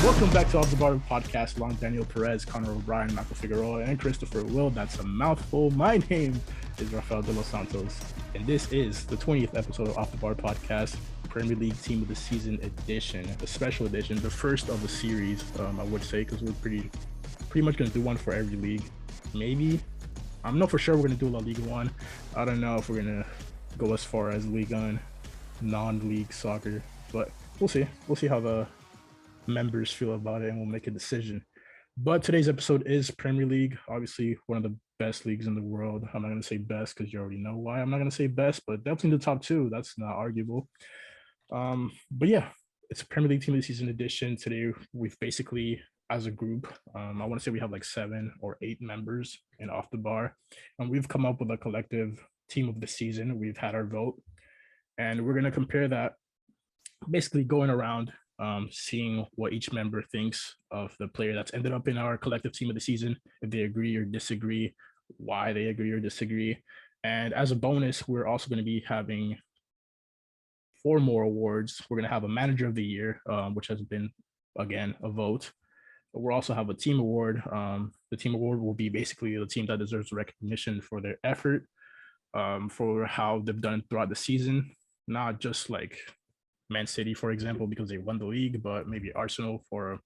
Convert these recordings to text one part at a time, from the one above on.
Welcome back to Off the Bar Podcast. Along Daniel Perez, Connor O'Brien, Michael Figueroa, and Christopher Will. That's a mouthful. My name is Rafael De Los Santos, and this is the 20th episode of Off the Bar Podcast, Premier League Team of the Season edition, the special edition, the first of the series, I would say, because we're pretty much going to do one for every league. Maybe. I'm not for sure we're going to do La Liga 1. I don't know if we're going to go as far as Ligue 1, non-league soccer, but we'll see. We'll see how the members feel about it, and we'll make a decision. But today's episode is Premier League, obviously one of the best leagues in the world. I'm not going to say best because you already know why I'm not going to say best, but definitely in the top two. That's not arguable. But yeah, it's a Premier League Team of the Season edition. Today, we've basically, as a group, I want to say we have like 7 or 8 members in Off the Bar, and we've come up with a collective Team of the Season. We've had our vote, and we're going to compare that, basically going around, seeing what each member thinks of the player that's ended up in our collective Team of the Season, if they agree or disagree, why they agree or disagree. And as a bonus, we're also going to be having 4 more awards. We're going to have a Manager of the Year, which has been, again, a vote. We'll also have a team award. The team award will be basically the team that deserves recognition for their effort, for how they've done throughout the season, not just like Man City, for example, because they won the league, but maybe Arsenal for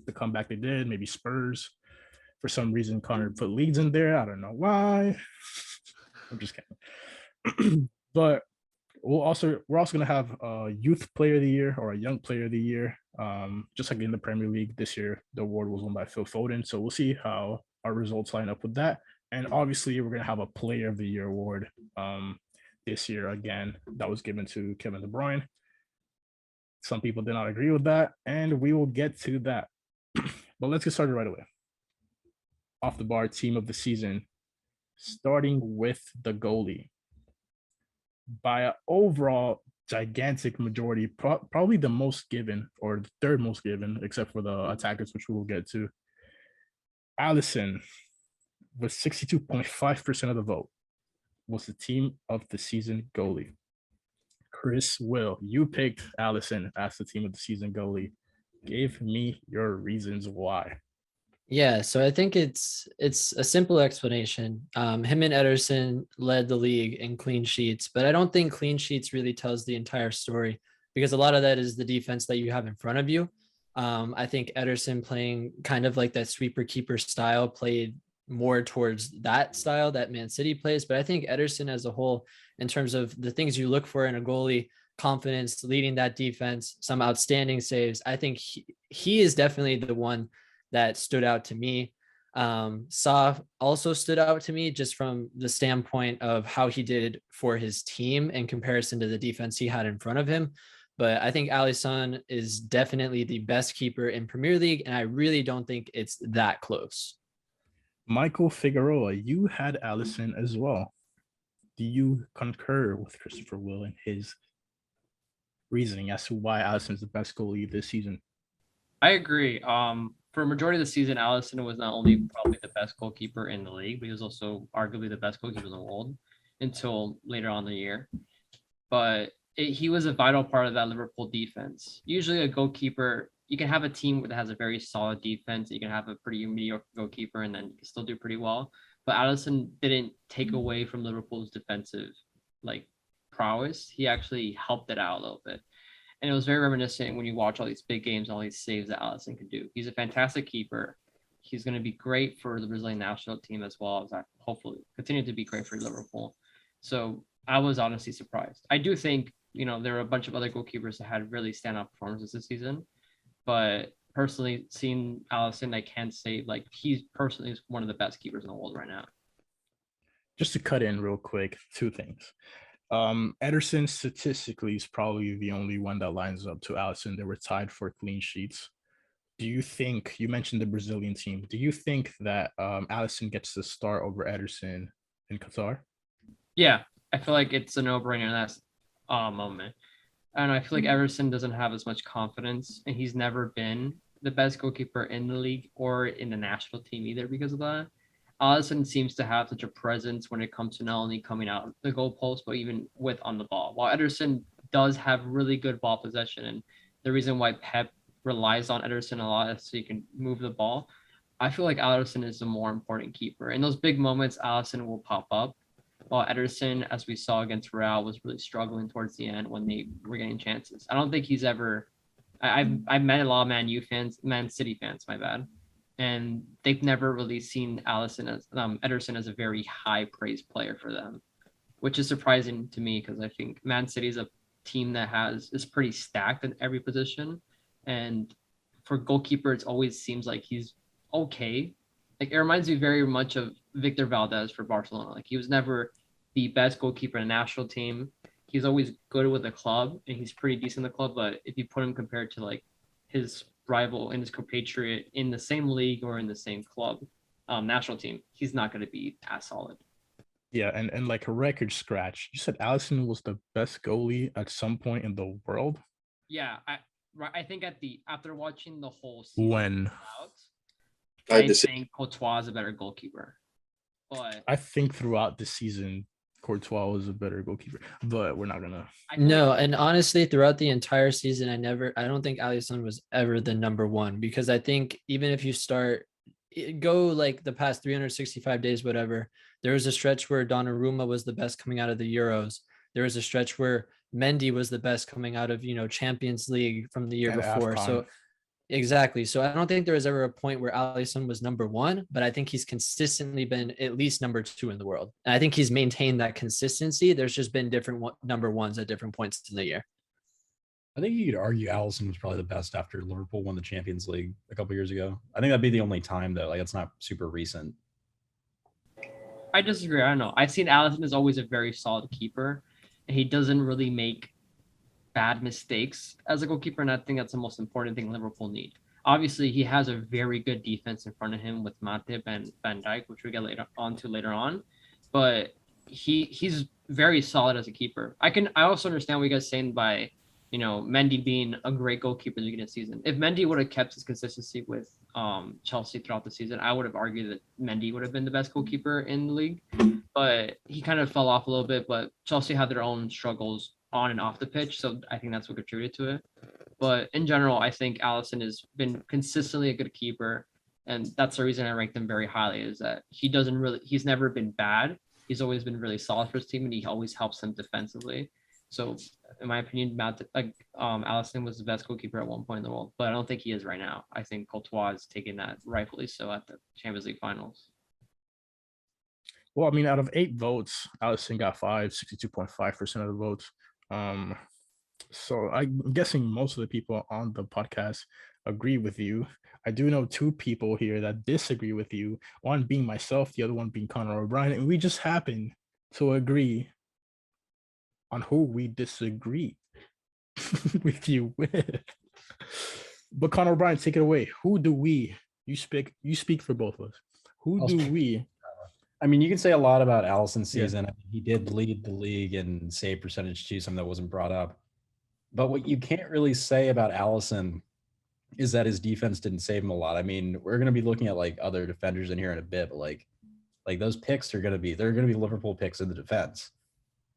the comeback they did, maybe Spurs. For some reason, Connor put Leeds in there. I don't know why. I'm just kidding. But we're also going to have a Youth Player of the Year or a Young Player of the Year. Just like in the Premier League this year, the award was won by Phil Foden. So we'll see how our results line up with that. And obviously, we're going to have a Player of the Year award this year again. That was given to Kevin De Bruyne. Some people did not agree with that, and we will get to that. But let's get started right away. Off the Bar Team of the Season, starting with the goalie. By an overall gigantic majority, probably the most given, or the third most given, except for the attackers, which we will get to. Alisson, with 62.5% of the vote, was the Team of the Season goalie. Chris Will, you picked Alisson as the Team of the Season goalie. Give me your reasons why. Yeah, so I think it's a simple explanation. Him and Ederson led the league in clean sheets, but I don't think clean sheets really tells the entire story, because a lot of that is the defense that you have in front of you. I think Ederson, playing kind of like that sweeper keeper style, played more towards that style that Man City plays. But I think Ederson as a whole, in terms of the things you look for in a goalie, confidence, leading that defense, some outstanding saves, I think he is definitely the one that stood out to me. Sa also stood out to me just from the standpoint of how he did for his team in comparison to the defense he had in front of him. But I think Alisson is definitely the best keeper in Premier League, and I really don't think it's that close. Michael Figueroa, you had Alisson as well. Do you concur with Christopher Will and his reasoning as to why Alisson is the best goalie this season? I agree. For a majority of the season, Alisson was not only probably the best goalkeeper in the league, but he was also arguably the best goalkeeper in the world until later on in the year. But he was a vital part of that Liverpool defense. Usually a goalkeeper, you can have a team that has a very solid defense. You can have a pretty mediocre goalkeeper and then you can still do pretty well. But Alisson didn't take away from Liverpool's defensive prowess. He actually helped it out a little bit. And it was very reminiscent when you watch all these big games, all these saves that Alisson can do. He's a fantastic keeper. He's going to be great for the Brazilian national team as well as hopefully continue to be great for Liverpool. So I was honestly surprised. I do think, there are a bunch of other goalkeepers that had really standout performances this season. But personally, seeing Alisson, I can't say he's personally one of the best keepers in the world right now. Just to cut in real quick, 2 things. Ederson statistically is probably the only one that lines up to Alisson. They were tied for clean sheets. Do you think, you mentioned the Brazilian team, do you think that Alisson gets the start over Ederson in Qatar? Yeah, I feel like it's a no-brainer in that moment. And I feel like Ederson doesn't have as much confidence, and he's never been the best goalkeeper in the league or in the national team either because of that. Alisson seems to have such a presence when it comes to not only coming out the goalpost, but even with on the ball. While Ederson does have really good ball possession, and the reason why Pep relies on Ederson a lot so he can move the ball. I feel like Alisson is the more important keeper. In those big moments, Alisson will pop up, while Ederson, as we saw against Real, was really struggling towards the end when they were getting chances. I don't think he's ever. I've met a lot of Man City fans, my bad, and they've never really seen Ederson as a very high praise player for them, which is surprising to me because I think Man City is a team that is pretty stacked in every position, and for goalkeeper, it always seems like he's okay. Like it reminds me very much of Victor Valdez for Barcelona. Like he was never the best goalkeeper in the national team. He's always good with the club, and he's pretty decent in the club. But if you put him compared to like his rival and his compatriot in the same league or in the same club, national team, he's not going to be as solid. Yeah, and like a record scratch. You said Alisson was the best goalie at some point in the world. Yeah, I think after watching the whole season, When I think Courtois is a better goalkeeper. But I think throughout the season, Courtois was a better goalkeeper, but we're not gonna. No, and honestly, throughout the entire season, I don't think Alisson was ever the number one, because I think even if you go like the past 365 days, whatever, there was a stretch where Donnarumma was the best coming out of the Euros. There was a stretch where Mendy was the best coming out of, Champions League from the year And before. AFCON. So exactly. So I don't think there was ever a point where Alisson was number one, but I think he's consistently been at least number two in the world. And I think he's maintained that consistency. There's just been different number ones at different points in the year. I think you could argue Alisson was probably the best after Liverpool won the Champions League a couple years ago. I think that'd be the only time though. Like it's not super recent. I disagree. I don't know. I've seen Alisson as always a very solid keeper, and he doesn't really make bad mistakes as a goalkeeper, and I think that's the most important thing Liverpool need. Obviously, he has a very good defense in front of him with Matip and Van Dijk, which we get later on, but he's very solid as a keeper. I also understand what you guys saying by Mendy being a great goalkeeper at the beginning of the season. If Mendy would have kept his consistency with Chelsea throughout the season, I would have argued that Mendy would have been the best goalkeeper in the league, but he kind of fell off a little bit. But Chelsea had their own struggles on and off the pitch, so I think that's what contributed to it. But in general, I think Alisson has been consistently a good keeper, and that's the reason I rank him very highly, is that he's never been bad. He's always been really solid for his team, and he always helps them defensively. So in my opinion, Alisson was the best goalkeeper at one point in the world, but I don't think he is right now. I think Courtois is taking that rightfully so at the Champions League finals. Well, I mean, out of 8 votes, Alisson got 62.5% of the votes. So I'm guessing most of the people on the podcast agree with you. I do know 2 people here that disagree with you, one being myself, the other one being Connor O'Brien, and we just happen to agree on who we disagree with you with. But Connor O'Brien, take it away. Who do we? You speak for both of us. Who do we? I mean, you can say a lot about Alisson's season. Yeah. He did lead the league in save percentage too, something that wasn't brought up. But what you can't really say about Alisson is that his defense didn't save him a lot. I mean, we're going to be looking at like other defenders in here in a bit, but like those picks they're going to be Liverpool picks in the defense.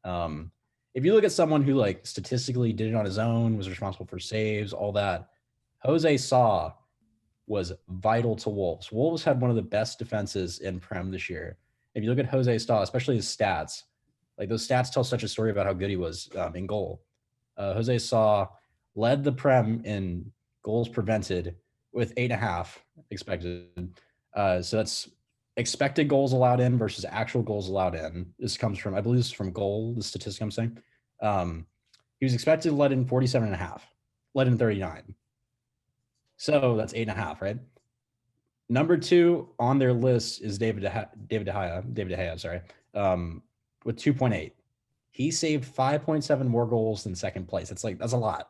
If you look at someone who like statistically did it on his own, was responsible for saves, all that, Jose Sa was vital to Wolves. Wolves had one of the best defenses in Prem this year. If you look at Jose Sa, especially his stats, like those stats tell such a story about how good he was in goal. Jose Sa led the Prem in goals prevented with 8.5 expected. So that's expected goals allowed in versus actual goals allowed in. This comes from, I believe this is from Goal, the statistic I'm saying. He was expected to let in 47.5, let in 39. So that's 8.5, right? Number 2 on their list is David De Gea, sorry, with 2.8. He saved 5.7 more goals than second place. That's a lot.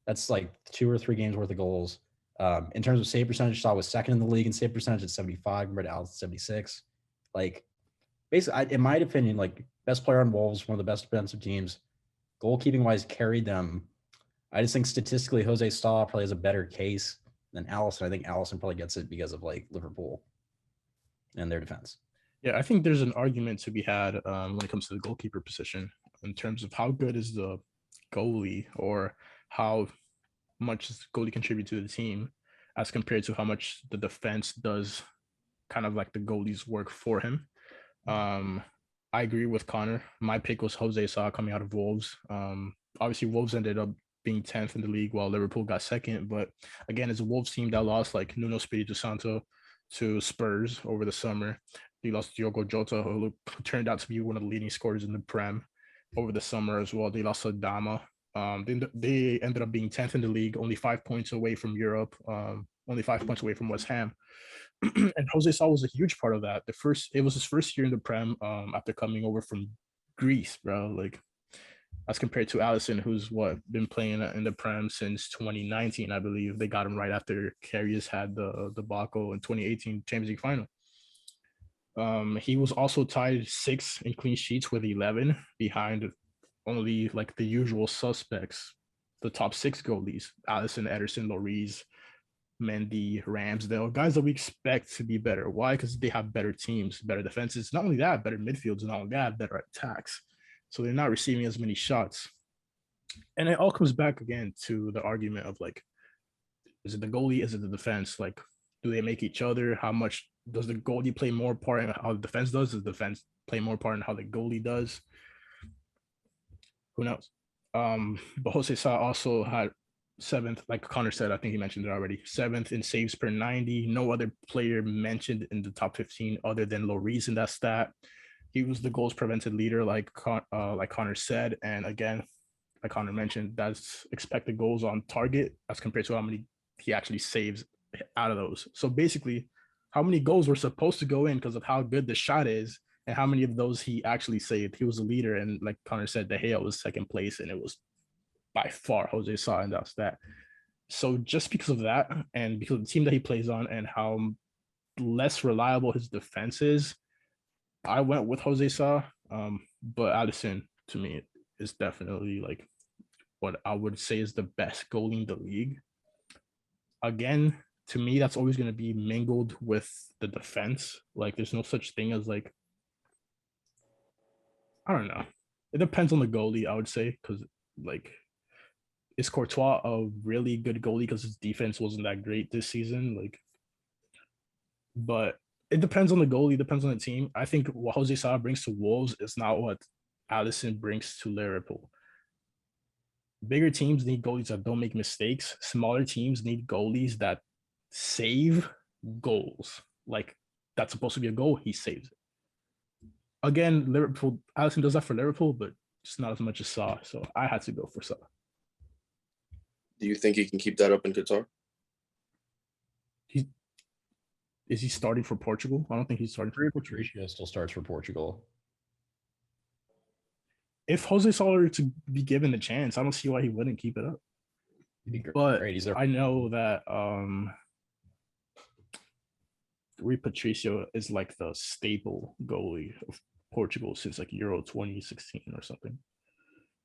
That's like 2 or 3 games worth of goals. In terms of save percentage, Saw was second in the league in save percentage at 75 compared to Alisson 76. Like, basically, in my opinion, like best player on Wolves, one of the best defensive teams, goalkeeping wise, carried them. I just think statistically, Jose Sa probably has a better case than Alisson. I think Alisson probably gets it because of like Liverpool and their defense. Yeah, I think there's an argument to be had when it comes to the goalkeeper position in terms of how good is the goalie or how much does goalie contribute to the team as compared to how much the defense does kind of like the goalie's work for him. I agree with Connor. My pick was Jose Sa coming out of Wolves. Obviously, Wolves ended up being 10th in the league while Liverpool got second. But again, it's a Wolves team that lost like Nuno Espirito Santo to Spurs over the summer. They lost Diogo Jota, who turned out to be one of the leading scorers in the Prem over the summer as well. They lost Adama. They ended up being 10th in the league, only 5 points away from Europe, only 5 points away from West Ham. And Jose Sa was a huge part of that. It was his first year in the Prem after coming over from Greece, bro. Like, as compared to Allison, who's been playing in the Prem since 2019, I believe. They got him right after Karius had the debacle in 2018 Champions League final. He was also tied 6th in clean sheets with 11, behind only like the usual suspects, the top 6 goalies: Allison, Ederson, Lloris, Mendy, Ramsdale, guys that we expect to be better. Why? Because they have better teams, better defenses. Not only that, better midfields, not only that, better attacks. So they're not receiving as many shots. And it all comes back again to the argument of like, is it the goalie? Is it the defense? Like, do they make each other? How much does the goalie play more part in how the defense does? Does the defense play more part in how the goalie does? Who knows? But Jose Sa also had 7th, like Connor said, I think he mentioned it already, 7th in saves per 90. No other player mentioned in the top 15 other than Lloris in that stat. He was the goals prevented leader, like Connor said. And again, like Connor mentioned, that's expected goals on target as compared to how many he actually saves out of those. So basically, how many goals were supposed to go in because of how good the shot is and how many of those he actually saved. He was a leader. And like Connor said, De Gea was second place, and it was by far Jose Sa in that stat. So just because of that, and because of the team that he plays on and how less reliable his defense is, I went with Jose Sa. But Addison, to me, is definitely like what I would say is the best goalie in the league. Again, to me, that's always going to be mingled with the defense. Like, there's no such thing as like, I don't know. It depends on the goalie, I would say, because like, is Courtois a really good goalie because his defense wasn't that great this season? Like, but it depends on the goalie, depends on the team. I think what Jose Sa brings to Wolves is not what Allison brings to Liverpool. Bigger teams need goalies that don't make mistakes. Smaller teams need goalies that save goals. Like, that's supposed to be a goal, he saves it. Again, Liverpool, Allison does that for Liverpool, but just not as much as Sa. So I had to go for Sa. Do you think he can keep that up in Qatar? Is he starting for Portugal? I don't think he's starting for Portugal. Patricio still starts for Portugal. If Jose Sa were to be given the chance, I don't see why he wouldn't keep it up. But I know that Rui Patricio is like the staple goalie of Portugal since like Euro 2016 or something.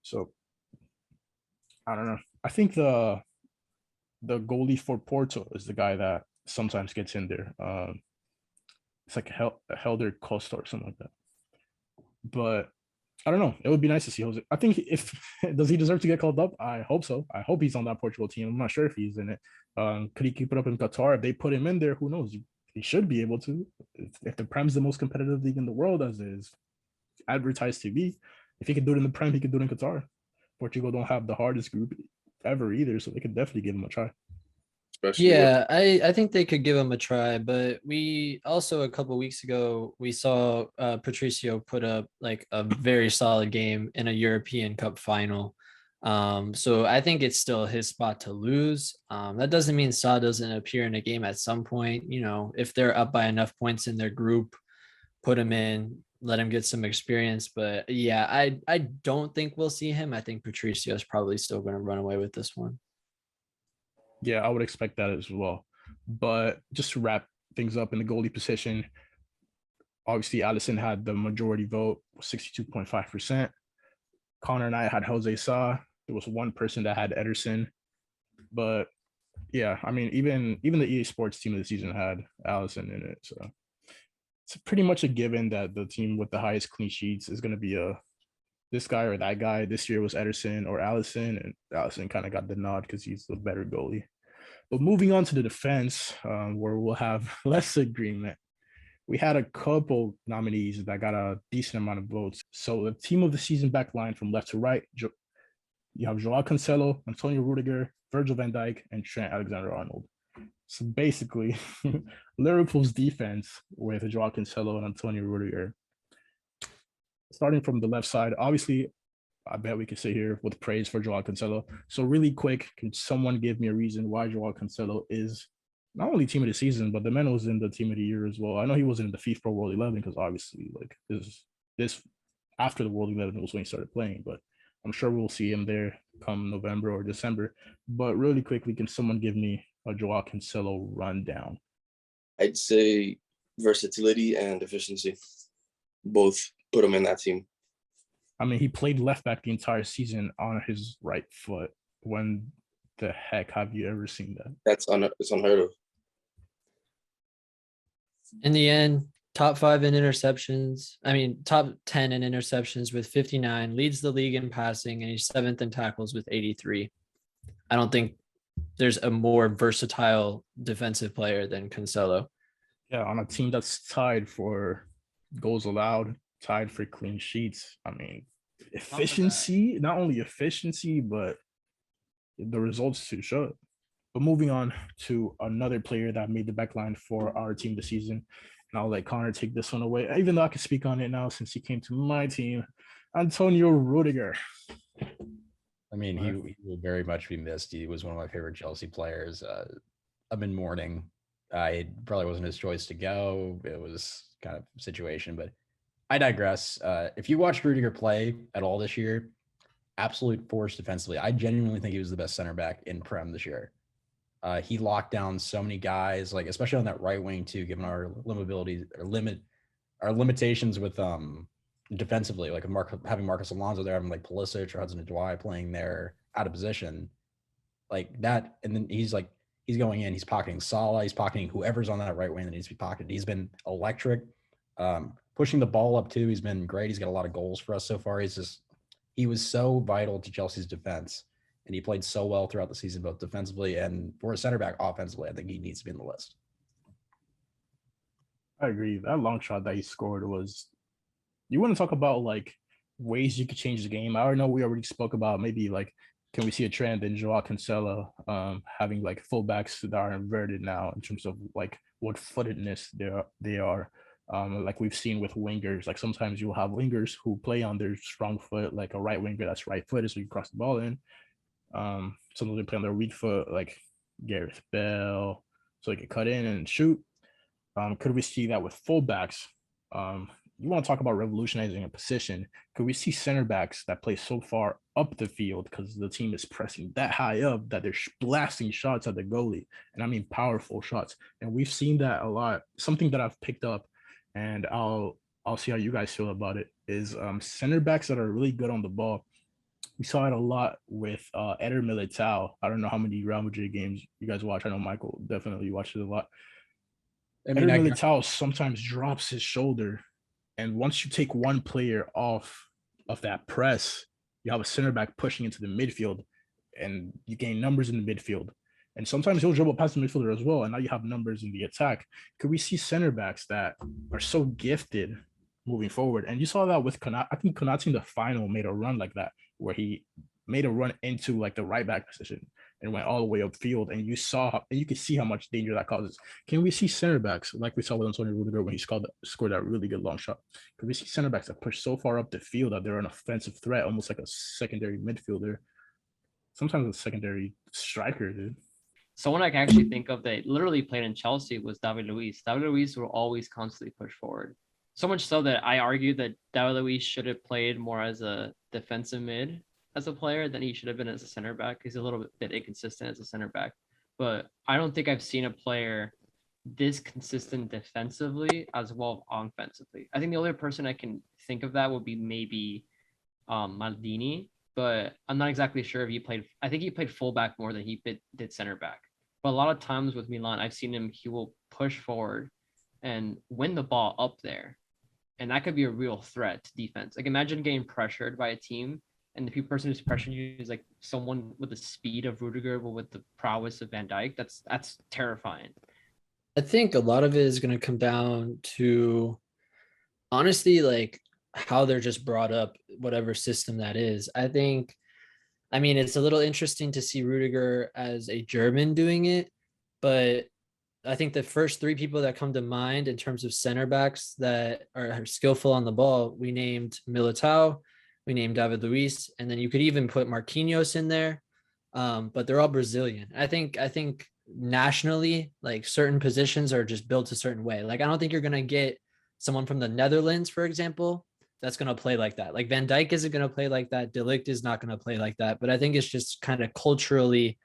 So I don't know. I think the goalie for Porto is the guy that sometimes gets in there. It's like Helder Costa or something like that. But I don't know. It would be nice to see Jose. I think does he deserve to get called up? I hope so. I hope he's on that Portugal team. I'm not sure if he's in it. Could he keep it up in Qatar? If they put him in there, who knows? He should be able to. If the Prem's the most competitive league in the world, as is advertised to be, if he could do it in the Prem, he could do it in Qatar. Portugal don't have the hardest group ever either, so they could definitely give him a try. Yeah, I think they could give him a try, but we also a couple weeks ago we saw Patricio put up like a very solid game in a European Cup final. So I think it's still his spot to lose. That doesn't mean Sa doesn't appear in a game at some point. You know, if they're up by enough points in their group, put him in, let him get some experience. But yeah, I don't think we'll see him. I think Patricio is probably still going to run away with this one. Yeah, I would expect that as well. But just to wrap things up in the goalie position, obviously Allison had the majority vote, 62.5%. Connor and I had Jose Sa. There was one person that had Ederson. But yeah, I mean, even the EA Sports team of the season had Allison in it. So it's pretty much a given that the team with the highest clean sheets is going to be a this guy or that guy. This year was Ederson or Allison, and Allison kind of got the nod because he's the better goalie. But moving on to the defense, where we'll have less agreement. We had a couple nominees that got a decent amount of votes. So the team of the season back line from left to right, you have Joao Cancelo, Antonio Rudiger, Virgil van Dijk, and Trent Alexander-Arnold. So basically, Liverpool's defense with Joao Cancelo and Antonio Rudiger. Starting from the left side, obviously, I bet we could sit here with praise for Joao Cancelo. So really quick, can someone give me a reason why Joao Cancelo is not only team of the season, but the man was in the team of the year as well? I know he wasn't in the FIFA World 11 because obviously, like this after the World 11 was when he started playing, but I'm sure we'll see him there come November or December. But really quickly, can someone give me a Joao Cancelo rundown? I'd say versatility and efficiency. Both put him in that team. I mean, he played left back the entire season on his right foot. When the heck have you ever seen that? It's unheard of. In the end, top 5 in interceptions. I mean, top 10 in interceptions with 59, leads the league in passing, and he's 7th in tackles with 83. I don't think there's a more versatile defensive player than Cancelo. Yeah, on a team that's tied for goals allowed, tied for clean sheets. I mean, efficiency, not only efficiency, but the results to show it. But moving on to another player that made the back line for our team this season, and I'll let Connor take this one away, even though I can speak on it now since he came to my team, Antonio Rudiger. I mean, he will very much be missed. He was one of my favorite Chelsea players. I've been mourning. It probably wasn't his choice to go. It was kind of a situation, but I digress. If you watched Rudiger play at all this year, absolute force defensively. I genuinely think he was the best center back in Prem this year. He locked down so many guys, like especially on that right wing too, given our limitations with defensively, like having Marcus Alonso there, having like Pulisic or Hudson-Odoi playing there out of position, like that. And then he's going in, he's pocketing Salah, he's pocketing whoever's on that right wing that needs to be pocketed. He's been electric, pushing the ball up too. He's been great. He's got a lot of goals for us so far. He was so vital to Chelsea's defense, and he played so well throughout the season, both defensively and for a center back offensively. I think he needs to be in the list. I agree. That long shot that he scored was, you want to talk about like ways you could change the game. I know we already spoke about maybe like, can we see a trend in Joao Cancelo having like fullbacks that are inverted now in terms of like what footedness they are. Like we've seen with wingers, like sometimes you'll have wingers who play on their strong foot, like a right winger that's right footed, so you cross the ball in. Sometimes they play on their weak foot, like Gareth Bale, so they can cut in and shoot. Could we see that with fullbacks? You want to talk about revolutionizing a position? Could we see center backs that play so far up the field because the team is pressing that high up that they're blasting shots at the goalie? And I mean powerful shots. And we've seen that a lot. Something that I've picked up, and I'll see how you guys feel about it, is center backs that are really good on the ball. We saw it a lot with Eder Militao. I don't know how many Real Madrid games you guys watch. I know Michael definitely watches it a lot. Eder Militao sometimes drops his shoulder, and once you take one player off of that press, you have a center back pushing into the midfield, and you gain numbers in the midfield. And sometimes he'll dribble past the midfielder as well, and now you have numbers in the attack. Could we see center backs that are so gifted moving forward? And you saw that with Konate. I think Konate in the final made a run like that, where he made a run into like the right back position and went all the way upfield. And you could see how much danger that causes. Can we see center backs like we saw with Antonio Rudiger when he scored that really good long shot? Could we see center backs that push so far up the field that they're an offensive threat, almost like a secondary midfielder, sometimes a secondary striker, dude? Someone I can actually think of that literally played in Chelsea was David Luiz. David Luiz will always constantly push forward. So much so that I argue that David Luiz should have played more as a defensive mid as a player than he should have been as a center back. He's a little bit inconsistent as a center back. But I don't think I've seen a player this consistent defensively as well offensively. I think the only person I can think of that would be maybe Maldini, but I'm not exactly sure if he played. I think he played fullback more than he did center back. But a lot of times with Milan, I've seen him, he will push forward and win the ball up there. and that could be a real threat to defense. Like imagine getting pressured by a team, and the person who's pressuring you is like someone with the speed of Rudiger, but with the prowess of Van Dijk. That's terrifying. I think a lot of it is going to come down to honestly, like how they're just brought up, whatever system that is. I mean, it's a little interesting to see Rudiger as a German doing it, but I think the first three people that come to mind in terms of center backs that are skillful on the ball, we named Militao, we named David Luiz, and then you could even put Marquinhos in there. But they're all Brazilian. I think nationally, like certain positions are just built a certain way. Like I don't think you're gonna get someone from the Netherlands, for example, that's gonna play like that. Like Van Dijk isn't gonna play like that. De Ligt is not gonna play like that. But I think it's just kind of culturally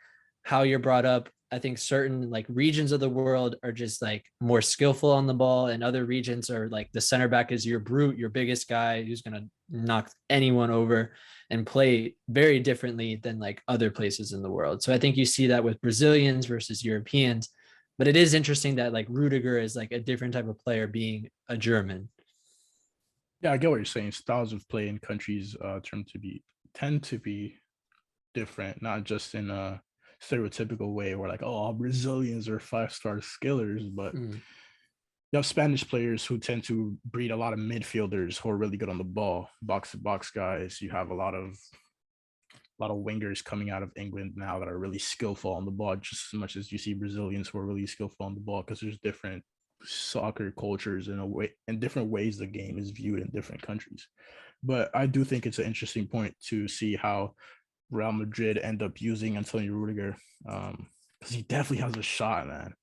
how you're brought up. I think certain like regions of the world are just like more skillful on the ball, and other regions are like the center back is your brute, your biggest guy who's gonna knock anyone over and play very differently than like other places in the world. So I think you see that with Brazilians versus Europeans, but it is interesting that like Rudiger is like a different type of player being a German. Yeah, I get what you're saying. Styles of play in countries tend to be different, not just in a stereotypical way where like, oh, all Brazilians are 5-star skillers, but you have Spanish players who tend to breed a lot of midfielders who are really good on the ball, box to box guys. You have a lot of wingers coming out of England now that are really skillful on the ball, just as much as you see Brazilians who are really skillful on the ball, because there's different soccer cultures in a way, and different ways the game is viewed in different countries. But I do think it's an interesting point to see how Real Madrid end up using Antonio Rudiger, because he definitely has a shot, man.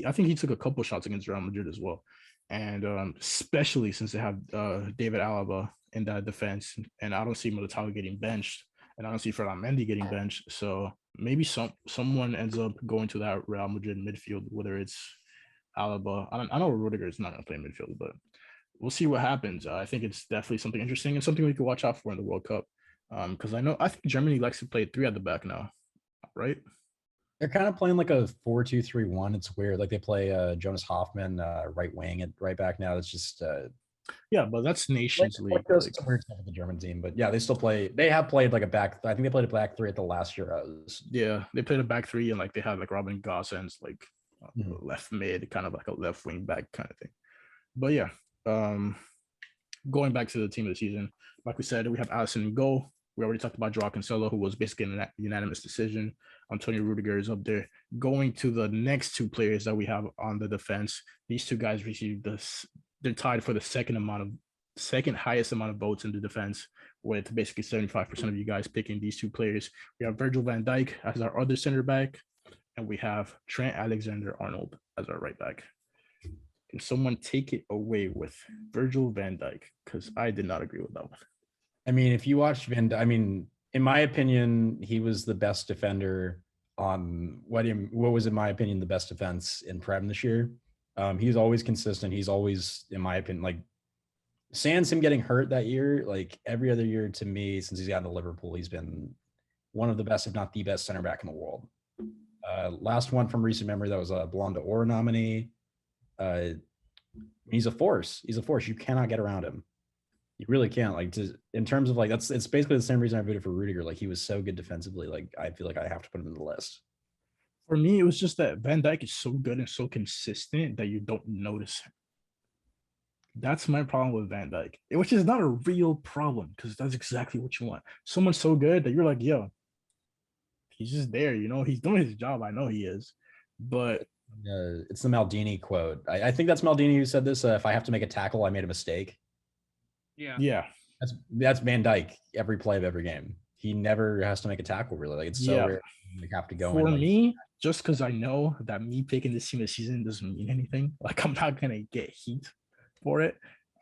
I think he took a couple shots against Real Madrid as well, and especially since they have David Alaba in that defense, and I don't see Militao getting benched, and I don't see Ferland Mendy getting benched. So maybe someone ends up going to that Real Madrid midfield, whether it's Alaba. I know Rudiger is not going to play midfield, but we'll see what happens. I think it's definitely something interesting and something we could watch out for in the World Cup. Because I think Germany likes to play 3 at the back now, right? They're kind of playing like a 4-2-3-1. It's weird. Like they play Jonas Hoffman right wing at right back now. It's just yeah, but that's Nations League. It's a weird stuff with the German team, but yeah, they still play. They have played like a back. I think they played a back 3 at the last Euros. Yeah, they played a back 3 and like they had like Robin Gosens like left mid, kind of like a left wing back kind of thing. But yeah, going back to the team of the season, like we said, we have Alisson in goal. We already talked about Joao Cancelo, who was basically a unanimous decision. Antonio Rudiger is up there. Going to the next 2 players that we have on the defense, these 2 guys received this. They're tied for the second highest amount of votes in the defense, with basically 75% of you guys picking these 2 players. We have Virgil van Dijk as our other center back, and we have Trent Alexander-Arnold as our right back. Can someone take it away with Virgil van Dijk? Because I did not agree with that one. I mean, if you watch in my opinion, he was the best defender on what was, in my opinion, the best defense in Prem this year. He's always consistent. He's always, in my opinion, like sans him getting hurt that year, like every other year to me, since he's gotten to Liverpool, he's been one of the best, if not the best center back in the world. Last one from recent memory, that was a Ballon d'Or nominee. He's a force. He's a force. You cannot get around him. You really can't. Like, in terms of like, it's basically the same reason I voted for Rudiger. Like, he was so good defensively. Like, I feel like I have to put him in the list. For me, it was just that Van Dijk is so good and so consistent that you don't notice him. That's my problem with Van Dijk, which is not a real problem, because that's exactly what you want. Someone so good that you're like, yo, he's just there, he's doing his job. I know he is, but it's the Maldini quote. I think that's Maldini who said this. If I have to make a tackle, I made a mistake. Yeah. That's Van Dijk every play of every game. He never has to make a tackle, really. Like, it's so rare you have to go for in. Me, just because I know that me picking this team this season doesn't mean anything. Like, I'm not gonna get heat for it.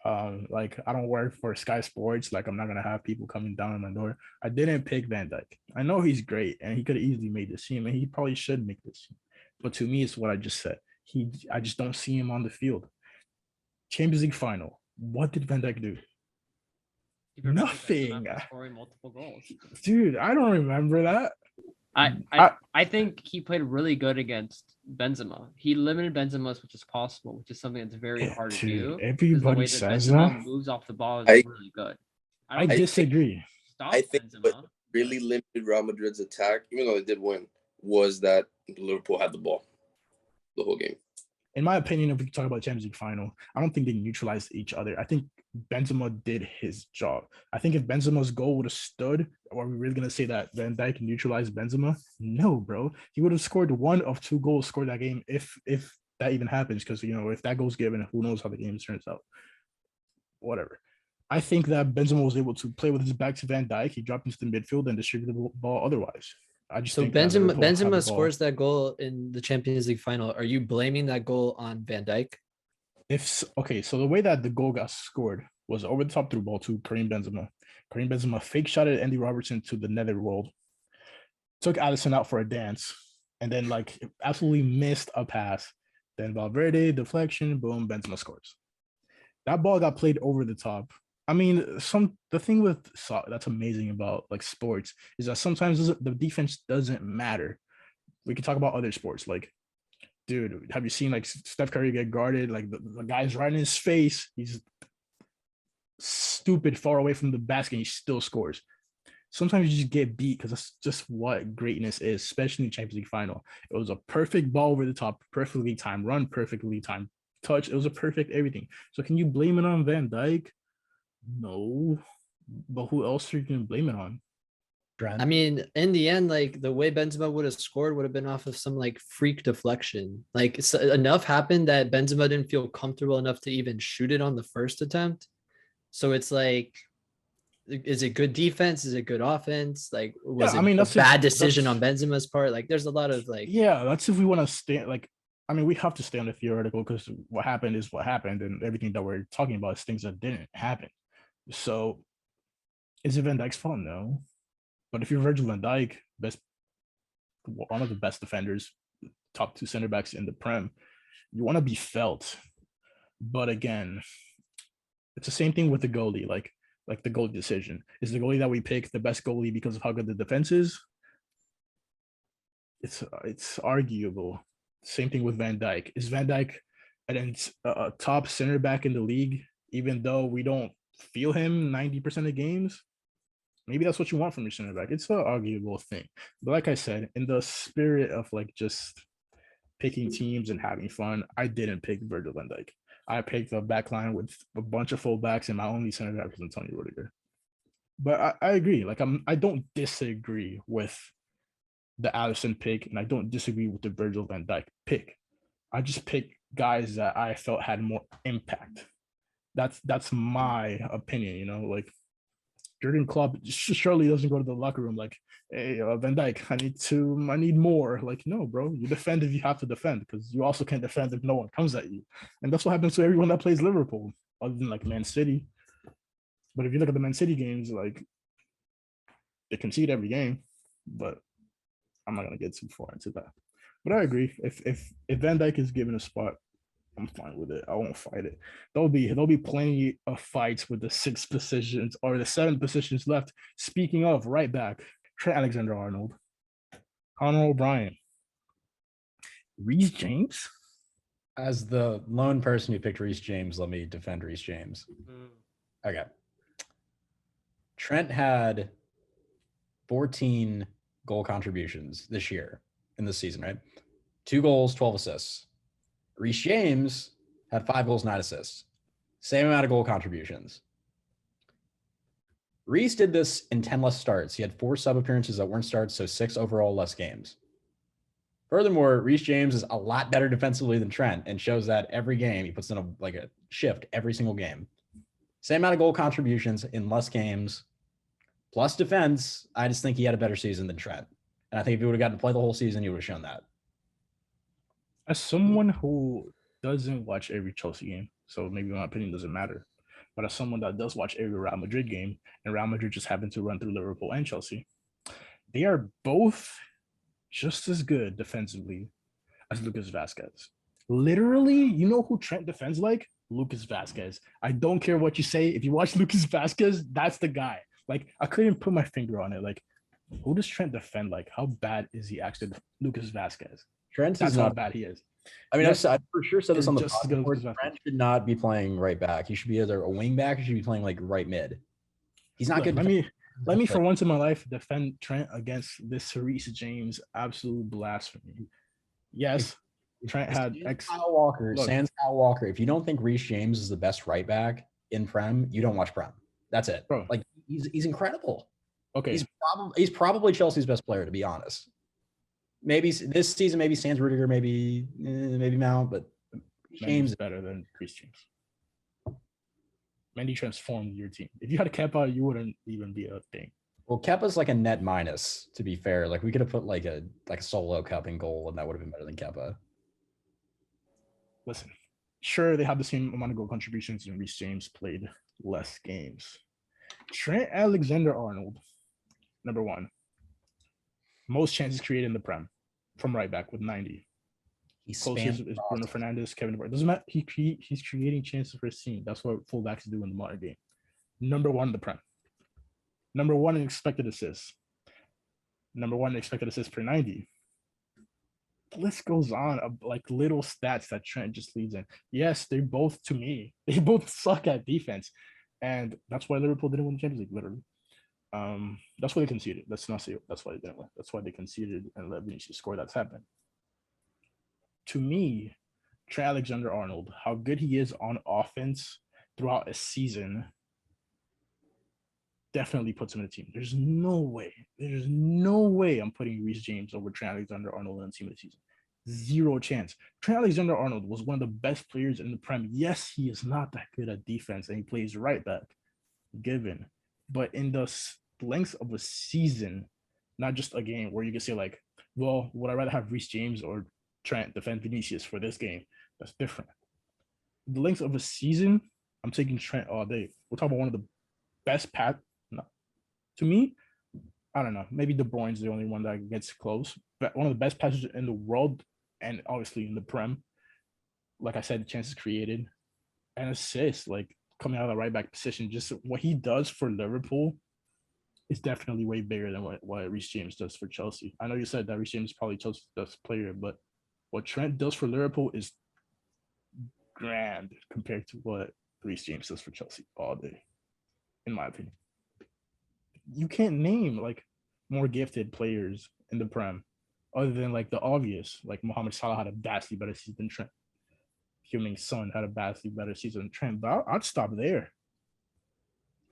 Like, I don't work for Sky Sports. Like, I'm not gonna have people coming down on my door. I didn't pick Van Dijk. I know he's great and he could have easily made this team, and he probably should make this team. But to me, it's what I just said. I just don't see him on the field. Champions League final. What did Van Dijk do? Nothing. Scoring multiple goals. Dude, I don't remember that. I think he played really good against Benzema. He limited Benzema as much as possible, which is something that's very hard to do. Dude, 'cause the everybody way that says Benzema that. moves off the ball is I- really good. I don't think disagree. stop I think what Benzema. really limited Real Madrid's attack, even though they did win, was that Liverpool had the ball the whole game. In my opinion, if we talk about Champions League final, I don't think they neutralized each other. I think Benzema did his job. I think if Benzema's goal would have stood, are we really gonna say that Van Dijk neutralized Benzema? No, bro. He would have scored one of 2 goals scored that game if that even happens. Because if that goal's given, who knows how the game turns out. Whatever. I think that Benzema was able to play with his back to Van Dijk. He dropped into the midfield and distributed the ball otherwise. I just So think that Benzema Liverpool had the Benzema ball. scores that goal in the Champions League final. Are you blaming that goal on Van Dijk? Okay, so the way that the goal got scored was over the top through ball to Karim Benzema. Karim Benzema fake shot at Andy Robertson to the netherworld, took Allison out for a dance, and then absolutely missed a pass. Then Valverde deflection, boom, Benzema scores. That ball got played over the top. I mean, the thing with that's amazing about sports is that sometimes the defense doesn't matter. We can talk about other sports, dude, have you seen Steph Curry get guarded? The guy's right in his face. He's stupid far away from the basket and he still scores. Sometimes you just get beat because that's just what greatness is, especially in the Champions League final. It was a perfect ball over the top, perfectly timed run, perfectly timed touch. It was a perfect everything. So can you blame it on Van Dijk? No. But who else are you going to blame it on? I mean, in the end, the way Benzema would have scored would have been off of some freak deflection. Enough happened that Benzema didn't feel comfortable enough to even shoot it on the first attempt. So it's is it good defense? Is it good offense? Was it a bad decision on Benzema's part? There's a lot of Yeah, that's if we want to stay we have to stay on the theoretical because what happened is what happened, and everything that we're talking about is things that didn't happen. So is it Van Dijk's fault? No. But if you're Virgil van Dijk, one of the best defenders, top 2 center backs in the Prem, you want to be felt. But again, it's the same thing with the goalie, like the goalie decision. Is the goalie that we pick the best goalie because of how good the defense is? It's arguable. Same thing with Van Dijk. Is Van Dijk a top center back in the league, even though we don't feel him 90% of games? Maybe that's what you want from your center back. It's an arguable thing. But like I said, in the spirit of just picking teams and having fun, I didn't pick Virgil van Dijk. I picked a back line with a bunch of fullbacks, and my only center back was Antonio Rudiger. But I agree. I don't disagree with the Allison pick, and I don't disagree with the Virgil van Dijk pick. I just picked guys that I felt had more impact. That's my opinion, Jurgen Klopp surely doesn't go to the locker room hey, Van Dijk, I need more. No, bro, you defend if you have to defend, because you also can't defend if no one comes at you. And that's what happens to everyone that plays Liverpool, other than Man City. But if you look at the Man City games, they concede every game, but I'm not gonna get too far into that. But I agree. If Van Dijk is given a spot, I'm fine with it. I won't fight it. There'll be plenty of fights with the 6 positions or the 7 positions left. Speaking of, right back, Trent Alexander-Arnold, Conor O'Brien, Reece James. As the lone person who picked Reece James, let me defend Reece James. Okay. Trent had 14 goal contributions this year in this season, right? 2 goals, 12 assists. Reece James had 5 goals, 9 assists. Same amount of goal contributions. Reece did this in 10 less starts. He had 4 sub appearances that weren't starts, so 6 overall less games. Furthermore, Reece James is a lot better defensively than Trent and shows that every game he puts in a shift every single game. Same amount of goal contributions in less games, plus defense. I just think he had a better season than Trent. And I think if he would have gotten to play the whole season, he would have shown that. As someone who doesn't watch every Chelsea game, so maybe my opinion doesn't matter, but as someone that does watch every Real Madrid game, and Real Madrid just happened to run through Liverpool and Chelsea, they are both just as good defensively as Lucas Vazquez. Literally, you know who Trent defends like? Lucas Vazquez. I don't care what you say. If you watch Lucas Vazquez, that's the guy. I couldn't put my finger on it. Who does Trent defend like? How bad is he actually? Lucas Vazquez. Trent That's is how not. bad he is. I mean, Yes, I've for sure said this it's on the just as good as podcast. Gus Trent should not be playing right back. He should be either a wing back or should be playing like right mid. He's not Look, good. let me for once in my life defend Trent against this Reece James absolute blasphemy. Yes, Trent had Kyle Walker. Look. Sans Kyle Walker. If you don't think Reece James is the best right back in Prem, you don't watch Prem. That's it. Bro. Like he's incredible. Okay, He's probably Chelsea's best player, to be honest. Maybe this season, maybe Sans Rudiger, maybe Mount, but James is better than Reece James. Mendy transformed your team. If you had a Kepa, you wouldn't even be a thing. Well, Kepa's like a net minus, to be fair. Like we could have put like a solo cup in goal, and that would have been better than Kepa. Listen, sure they have the same amount of goal contributions, and Reece James played less games. Trent Alexander-Arnold, number one, most chances created in the Prem from right back with 90. Closest is Bruno Fernandes, Kevin De Bruyne. Doesn't matter. He's creating chances for his team. That's what fullbacks do in the modern game. Number one in the Prem. Number one in expected assists. Number one in expected assists per 90. The list goes on of like little stats that Trent just leads in. Yes, they both suck at defense. And that's why Liverpool didn't win the Champions League, literally. That's why they conceded. Let's not say that's why they didn't win. That's why they conceded and let Vinicius score. That's happened. To me, Trent Alexander-Arnold, how good he is on offense throughout a season, definitely puts him in the team. There's no way I'm putting Reece James over Trent Alexander-Arnold in the team of the season. Zero chance. Trent Alexander-Arnold was one of the best players in the Prem. Yes, he is not that good at defense, and he plays right back, given. But in the length of a season, not just a game where you can say like, well, would I rather have Reece James or Trent defend Vinicius for this game? That's different. The length of a season, I'm taking Trent all day. We're talking about one of the best to me, I don't know. Maybe De Bruyne's the only one that gets close, but one of the best passes in the world, and obviously in the Prem. Like I said, chances created and assists, like coming out of the right back position. Just what he does for Liverpool is definitely way bigger than what Reece James does for Chelsea. I know you said that Reece James is probably Chelsea's best player, but what Trent does for Liverpool is grand compared to what Reece James does for Chelsea all day, in my opinion. You can't name like more gifted players in the Prem other than like the obvious, like Mohamed Salah had a vastly better season than Trent. Heung-min Son had a vastly better season than Trent, but I'd stop there.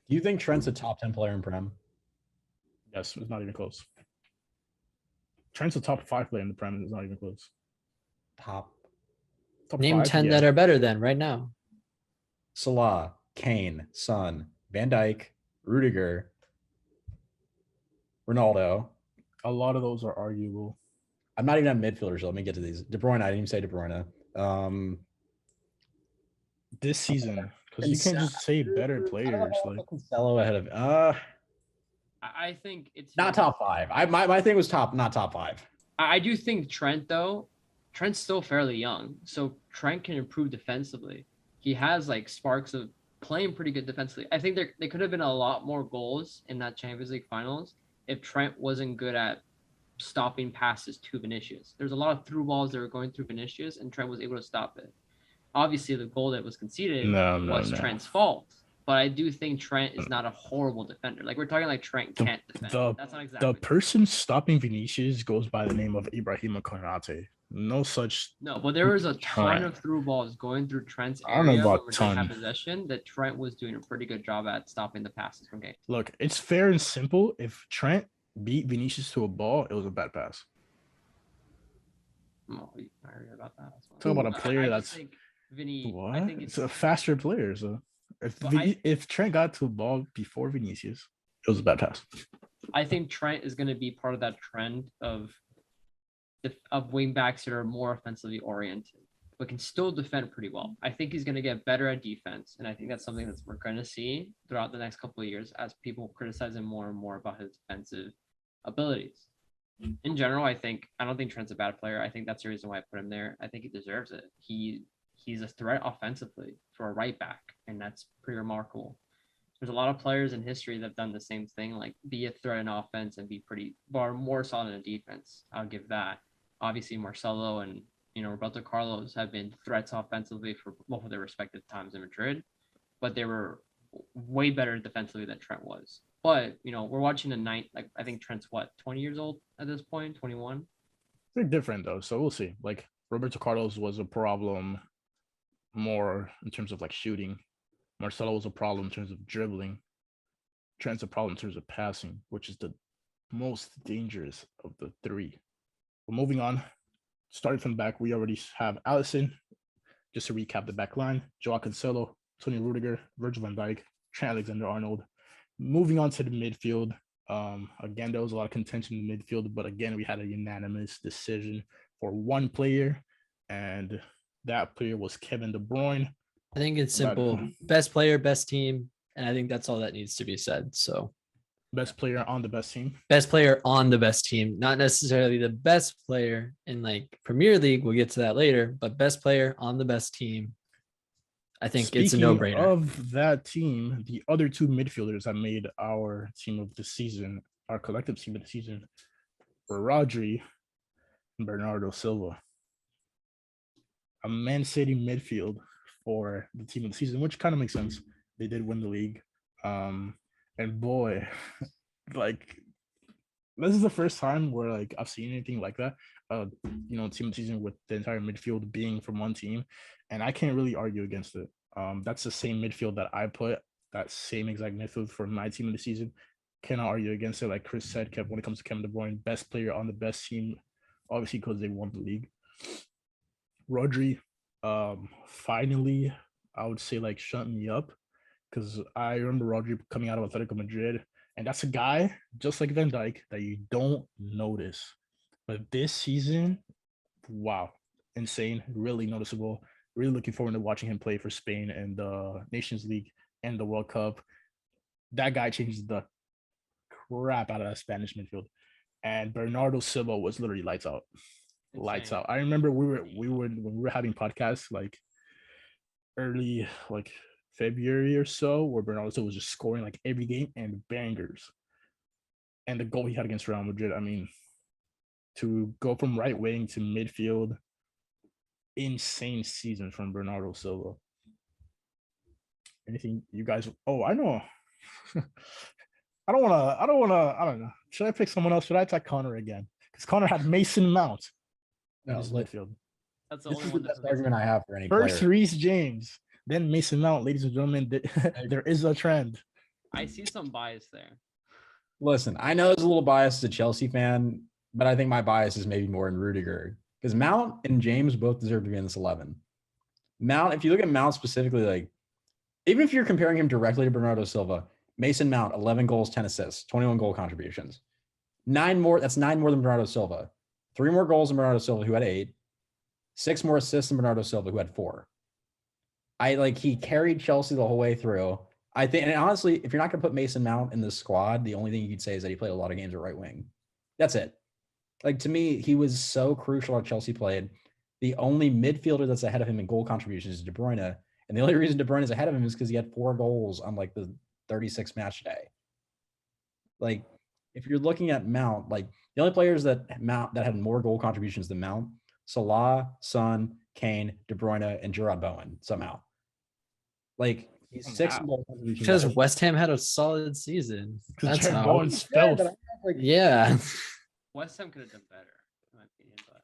Do you think Trent's a top 10 player in Prem? Yes, it's not even close. Trent's a top 5 player in the Prem, and it's not even close. Top Name 5, 10 yeah. that are better than right now. Salah, Kane, Son, Van Dijk, Rudiger, Ronaldo. A lot of those are arguable. I'm not even at midfielders. So let me get to these. De Bruyne, I didn't even say De Bruyne. This season, because you can't just say better players. Like Cancelo ahead of. I think it's not top 5. My thing was not top 5. I do think Trent's still fairly young, so Trent can improve defensively. He has like sparks of playing pretty good defensively. I think there could have been a lot more goals in that Champions League finals if Trent wasn't good at stopping passes to Vinicius. There's a lot of through balls that were going through Vinicius, and Trent was able to stop it. Obviously, the goal that was conceded was Trent's fault. But I do think Trent is not a horrible defender. Like we're talking like Trent can't defend. That's not exactly the person stopping Vinicius goes by the name of Ibrahima Konate. No such. No, but there was a ton of through balls going through Trent's area. I don't know about ton. Possession that Trent was doing a pretty good job at stopping the passes from Kane. Look, it's fair and simple. If Trent beat Vinicius to a ball, it was a bad pass. Oh, I heard about that. Talk about a player that's think Vinny. What? I think it's a faster player. So if Trent got to a ball before Vinicius, it was a bad pass. I think Trent is going to be part of that trend of wing backs that are more offensively oriented, but can still defend pretty well. I think he's going to get better at defense, and I think that's something that we're going to see throughout the next couple of years as people criticize him more and more about his defensive abilities. In general, I don't think Trent's a bad player. I think that's the reason why I put him there. I think he deserves it. He's a threat offensively for a right back, and that's pretty remarkable. There's a lot of players in history that have done the same thing, like be a threat in offense and be more solid in defense. I'll give that. obviously Marcelo and Roberto Carlos have been threats offensively for both of their respective times in Madrid, but they were way better defensively than Trent was. But we're watching I think Trent's 20 years old at this point, 21. They're different though, so we'll see. Like Roberto Carlos was a problem more in terms of like shooting. Marcelo was a problem in terms of dribbling. Trent's a problem in terms of passing, which is the most dangerous of the three. But moving on, starting from the back, we already have Alisson. Just to recap the back line: Joao Cancelo, Tony Rudiger, Virgil van Dijk, Trent Alexander-Arnold. Moving on to the midfield, again, there was a lot of contention in the midfield, but again, we had a unanimous decision for one player, and that player was Kevin De Bruyne. I think it's simple. Best player, best team. And I think that's all that needs to be said. So best player on the best team. Best player on the best team, not necessarily the best player in like Premier League. We'll get to that later, but best player on the best team. I think it's a no-brainer. Of that team, the other two midfielders that made our team of the season, our collective team of the season, were Rodri and Bernardo Silva. A Man City midfield for the team of the season, which kind of makes sense. They did win the league. And boy, like this is the first time where like I've seen anything like that. Team of the season with the entire midfield being from one team, and I can't really argue against it. That's the same midfield that I put, that same exact midfield for my team of the season. Cannot argue against it. Like Chris said, when it comes to Kevin De Bruyne, best player on the best team, obviously because they won the league. Rodri, finally, I would say like shut me up, because I remember Rodri coming out of Atletico Madrid, and that's a guy just like Van Dijk that you don't notice. But this season, wow, insane, really noticeable. Really looking forward to watching him play for Spain and the Nations League and the World Cup. That guy changed the crap out of that Spanish midfield. And Bernardo Silva was literally lights out. Insane. Lights out. I remember when we were having podcasts like early like February or so, where Bernardo Silva was just scoring like every game and bangers. And the goal he had against Real Madrid, I mean, to go from right wing to midfield, insane season from Bernardo Silva. Anything you guys? Oh, I know. I don't know. Should I pick someone else? Should I attack Connor again? Because Connor had Mason Mount in his midfield. That's the This only is one the that's best argument I have for any First player. Reece James, then Mason Mount. Ladies and gentlemen, there is a trend. I see some bias there. Listen, I know it's a little biased as a Chelsea fan, but I think my bias is maybe more in Rudiger, because Mount and James both deserve to be in this 11. Mount, if you look at Mount specifically, like even if you're comparing him directly to Bernardo Silva, Mason Mount, 11 goals, 10 assists, 21 goal contributions. 9 more, that's 9 more than Bernardo Silva. 3 more goals than Bernardo Silva, who had 8. 6 more assists than Bernardo Silva, who had 4. He carried Chelsea the whole way through. I think, and honestly, if you're not going to put Mason Mount in the squad, the only thing you could say is that he played a lot of games at right wing. That's it. Like, to me, he was so crucial how Chelsea played. The only midfielder that's ahead of him in goal contributions is De Bruyne. And the only reason De Bruyne is ahead of him is because he had 4 goals on like the 36 match day. Like, if you're looking at Mount, like the only players that had more goal contributions than Mount, Salah, Son, Kane, De Bruyne, and Gerard Bowen somehow. Like, he's 6 goal contributions. Because West Ham had a solid season. That's Gerard how. Bowen's filth. Yeah. West Ham could have done better, in my opinion. But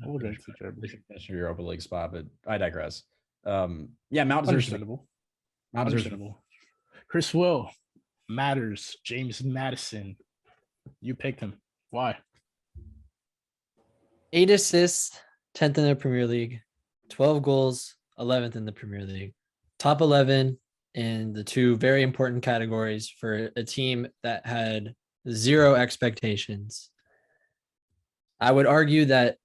We'll get to Gerard. They should finish your Europa League spot, but I digress. Yeah, Mount deserves Understandable. Mount deserves Understandable. Chris Will matters. James Madison. You picked him. Why? 8 assists, 10th in the Premier League, 12 goals, 11th in the Premier League. Top 11 in the 2 very important categories for a team that had 0 expectations. I would argue that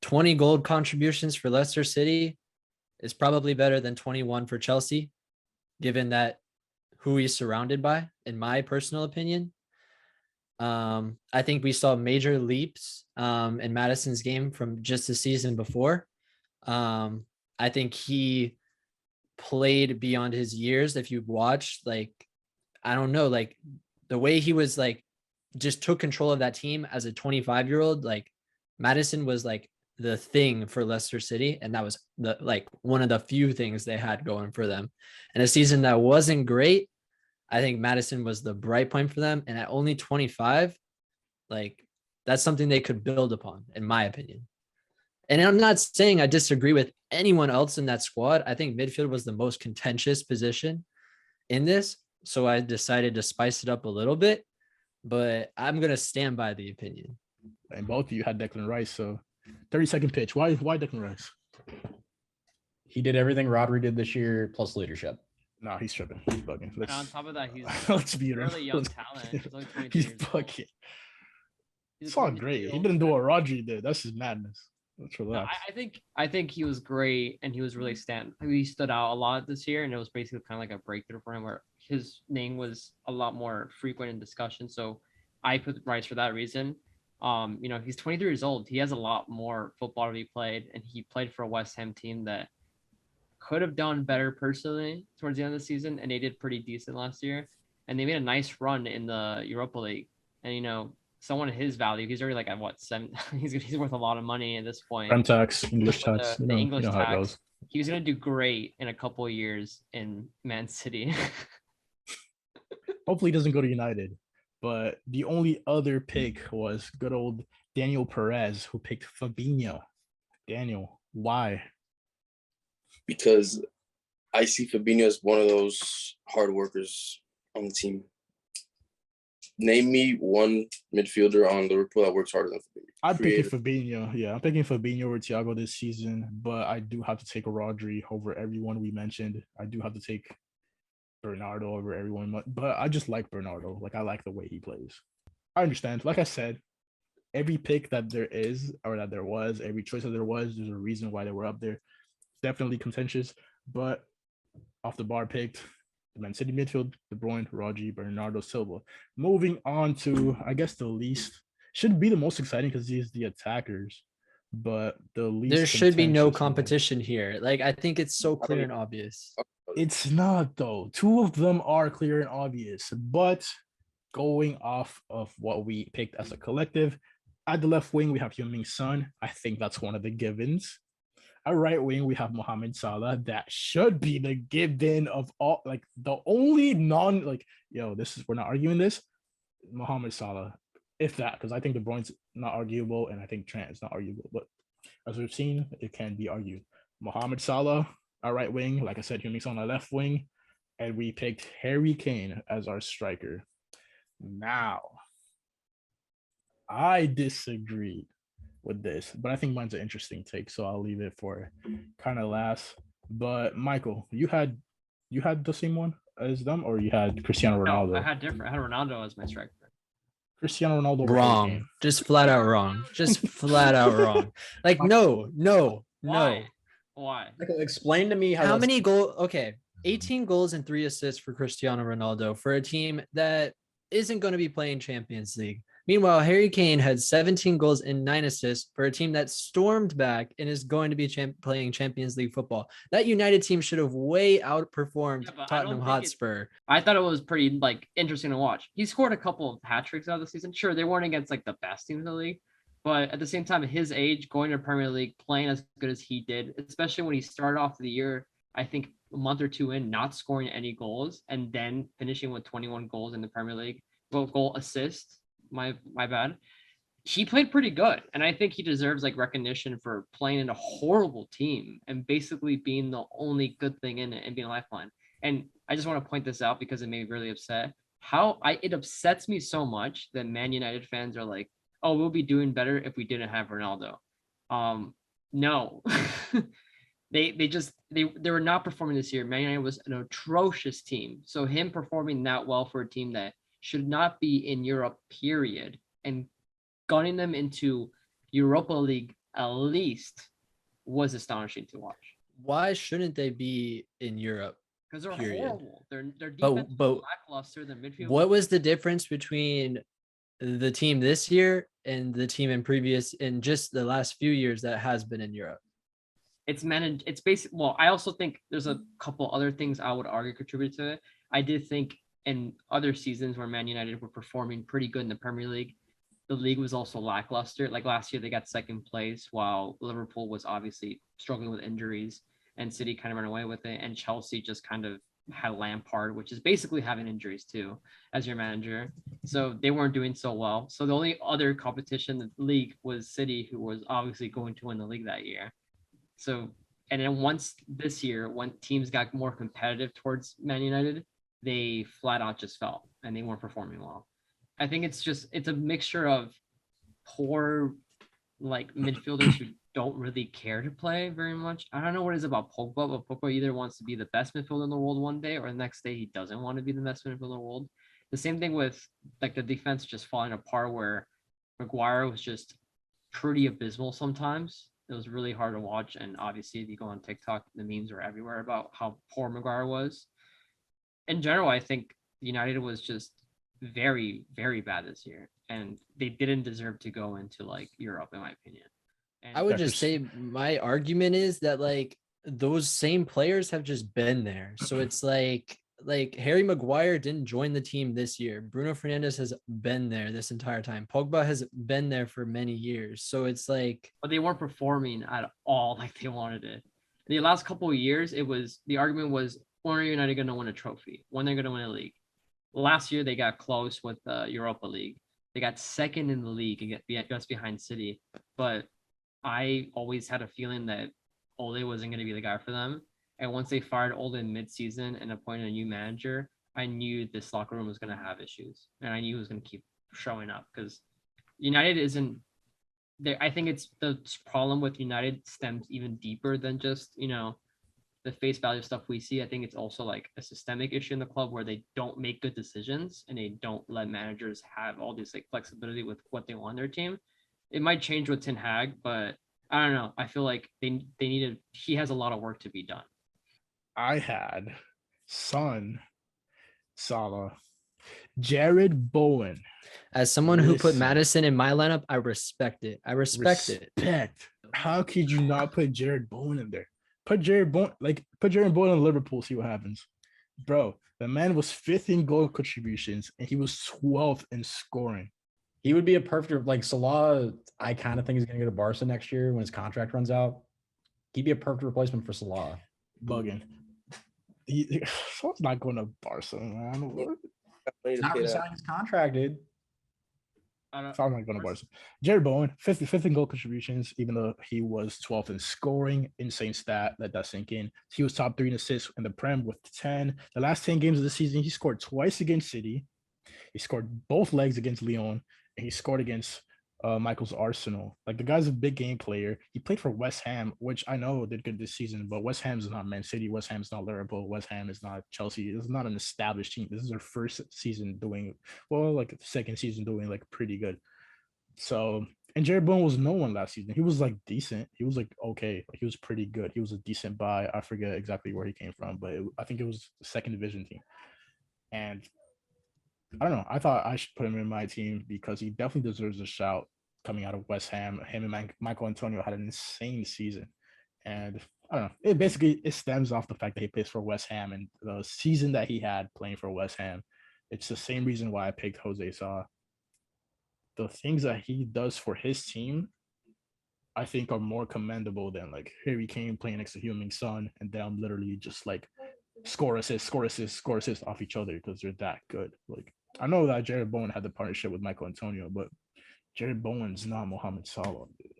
20 goal contributions for Leicester City is probably better than 21 for Chelsea, given that who he's surrounded by, in my personal opinion. I think we saw major leaps in Madison's game from just the season before. I think he played beyond his years. If you've watched, like, I don't know, like the way he was like just took control of that team as a 25-year-old, like Madison was like the thing for Leicester City, and that was the like one of the few things they had going for them. And a season that wasn't great, I think Madison was the bright point for them. And at only 25, like that's something they could build upon, in my opinion. And I'm not saying I disagree with anyone else in that squad. I think midfield was the most contentious position in this. So I decided to spice it up a little bit, but I'm going to stand by the opinion. And both of you had Declan Rice. So 30-second pitch. Why Declan Rice? He did everything Rodri did this year plus leadership. Nah, he's tripping. He's bugging. And on top of that, he's Let's be real. really young talent. He's only 22 He's years old. bugging. He's It's all 22 great. years He old. didn't do what Rodri did. That's his madness. Let's No, relax. I think he was great, and he was really he stood out a lot this year, and it was basically kind of like a breakthrough for him, where his name was a lot more frequent in discussion. So I put Rice for that reason. He's 23 years old. He has a lot more football to be played, and he played for a West Ham team that could have done better personally towards the end of the season, and they did pretty decent last year. And they made a nice run in the Europa League. And someone of his value, he's already like at what 7? He's worth a lot of money at this point. Prem tax, English With tax. the English how it tax. goes. He was gonna do great in a couple of years in Man City. Hopefully he doesn't go to United. But the only other pick was good old Daniel Perez, who picked Fabinho. Daniel, why? Because I see Fabinho as one of those hard workers on the team. Name me one midfielder on Liverpool that works harder than Fabinho. I'm picking Creative. Fabinho. Yeah, I'm picking Fabinho over Thiago this season, but I do have to take Rodri over everyone we mentioned. I do have to take Bernardo over everyone, but I just like Bernardo. Like, I like the way he plays. I understand. Like I said, every pick that there is, or that there was, every choice that there was, there's a reason why they were up there. Definitely contentious, but off the bar picked the Man City midfield, De Bruyne, Rodri, Bernardo Silva. Moving on to, I guess, the least, should be the most exciting because he's the attackers, but the least. There should be no contentious one. competition here. Like, I think it's so clear and obvious. It's not, though. Two of them are clear and obvious, but going off of what we picked as a collective, at the left wing, we have Heung-min Son. I think that's one of the givens. At right wing, we have Mohamed Salah. That should be the given of all, like the only we're not arguing this. Mohamed Salah, if that, because I think De Bruyne's not arguable, and I think Trent is not arguable. But as we've seen, it can be argued. Mohamed Salah, our right wing, like I said, Heung-min Son on our left wing, and we picked Harry Kane as our striker. Now, I disagree with this, but I think mine's an interesting take, so I'll leave it for kind of last. But Michael, you had the same one as them, or you had Cristiano Ronaldo? No, I had Ronaldo as my striker. Cristiano Ronaldo over Harry Wrong. Kane. Just flat out wrong. Just flat out wrong. Like, no. Why? Michael, explain to me How many goals? Okay, 18 goals and 3 assists for Cristiano Ronaldo for a team that isn't going to be playing Champions League. Meanwhile, Harry Kane had 17 goals and 9 assists for a team that stormed back and is going to be playing Champions League football. That United team should have way outperformed Tottenham Hotspur. I thought it was pretty interesting to watch. He scored a couple of hat tricks out of the season. Sure, they weren't against the best teams in the league, but at the same time, at his age, going to Premier League, playing as good as he did, especially when he started off the year, I think a month or two in, not scoring any goals, and then finishing with 21 goals in the Premier League, goal assists. My bad. He played pretty good, and I think he deserves recognition for playing in a horrible team and basically being the only good thing in it and being a lifeline. And I just want to point this out because it made me really upset. It upsets me so much that Man United fans are like, "Oh, we'll be doing better if we didn't have Ronaldo." No, they were not performing this year. Man United was an atrocious team, so him performing that well for a team that should not be in Europe, period, and gunning them into Europa League at least was astonishing to watch. Why shouldn't they be in Europe? Because they're period? horrible. Their defense is lackluster. Their midfield. What was the difference between the team this year and the team in just the last few years that has been in Europe? It's managed. It's basic. Well, I also think there's a couple other things I would argue contribute to it. I did think in other seasons where Man United were performing pretty good in the Premier League, the league was also lackluster. Like last year, they got second place while Liverpool was obviously struggling with injuries, and City kind of ran away with it, and Chelsea just kind of had Lampard, which is basically having injuries too, as your manager. So they weren't doing so well. So the only other competition in the league was City, who was obviously going to win the league that year. So, and then once this year, when teams got more competitive towards Man United, they flat out just fell and they weren't performing well. I think it's a mixture of poor like midfielders who don't really care to play very much. I don't know what it is about Pogba, but Pogba either wants to be the best midfielder in the world one day, or the next day he doesn't want to be the best midfielder in the world. The same thing with like the defense just falling apart, where Maguire was just pretty abysmal sometimes. It was really hard to watch, and obviously, if you go on TikTok, the memes were everywhere about how poor Maguire was. In general, I think United was just very, very bad this year, and they didn't deserve to go into like Europe, in my opinion. And I would Yeah, just say my argument is that like those same players have just been there. So it's like Harry Maguire didn't join the team this year. Bruno Fernandes has been there this entire time. Pogba has been there for many years. So it's like, but they weren't performing at all like they wanted it. The last couple of years, it was the argument was when are United going to win a trophy? When they're going to win a league? Last year they got close with the Europa League. They got second in the league and get just behind City. But I always had a feeling that Ole wasn't going to be the guy for them. And once they fired Ole in midseason and appointed a new manager, I knew this locker room was going to have issues, and I knew it was going to keep showing up because United isn't there. I think it's the problem with United stems even deeper than just the face value stuff we see. I think it's also like a systemic issue in the club where they don't make good decisions and they don't let managers have all this like flexibility with what they want in their team. It might change with Ten Hag, but I don't know. I feel like they needed. He has a lot of work to be done. I had Son, Salah, Jared Bowen. as someone who put Listen. Madison in my lineup, I respect it. I respect it. Respect. How could you not put Jared Bowen in there? Put Jared Bowen in Liverpool, see what happens. Bro, the man was 5th in goal contributions and he was 12th in scoring. He would be a perfect like Salah. I kind of think he's going to go to Barca next year when his contract runs out. He'd be a perfect replacement for Salah. Bugging. Salah's not going to Barca, man. What? Money to Not pay that. resigning his contract, dude. Salah's not going to Barca. Jared Bowen, 5th in goal contributions, even though he was 12th in scoring. Insane stat. Let that sink in. He was top 3 in assists in the Prem with 10. The last 10 games of the season, he scored twice against City. He scored both legs against Lyon, and he scored against Michael's Arsenal. Like, the guy's a big game player. He played for West Ham, which I know did good this season, but West Ham is not Man City. West Ham is not Liverpool. West Ham is not Chelsea. This is not an established team. This is their first season doing, well, like second season doing like pretty good. So, and Jared Bowen was no one last season. He was like decent. He was like okay. Like, he was pretty good. He was a decent buy. I forget exactly where he came from, but I think it was the second division team. And I don't know. I thought I should put him in my team because he definitely deserves a shout coming out of West Ham. Him and Michael Antonio had an insane season. And I don't know. It stems off the fact that he plays for West Ham and the season that he had playing for West Ham. It's the same reason why I picked Jose Sa. The things that he does for his team, I think, are more commendable than like Harry Kane playing next to Heung-min Son and them literally just like score assist off each other because they're that good. Like, I know that Jared Bowen had the partnership with Michael Antonio, but Jared Bowen's not Mohamed Salah, dude.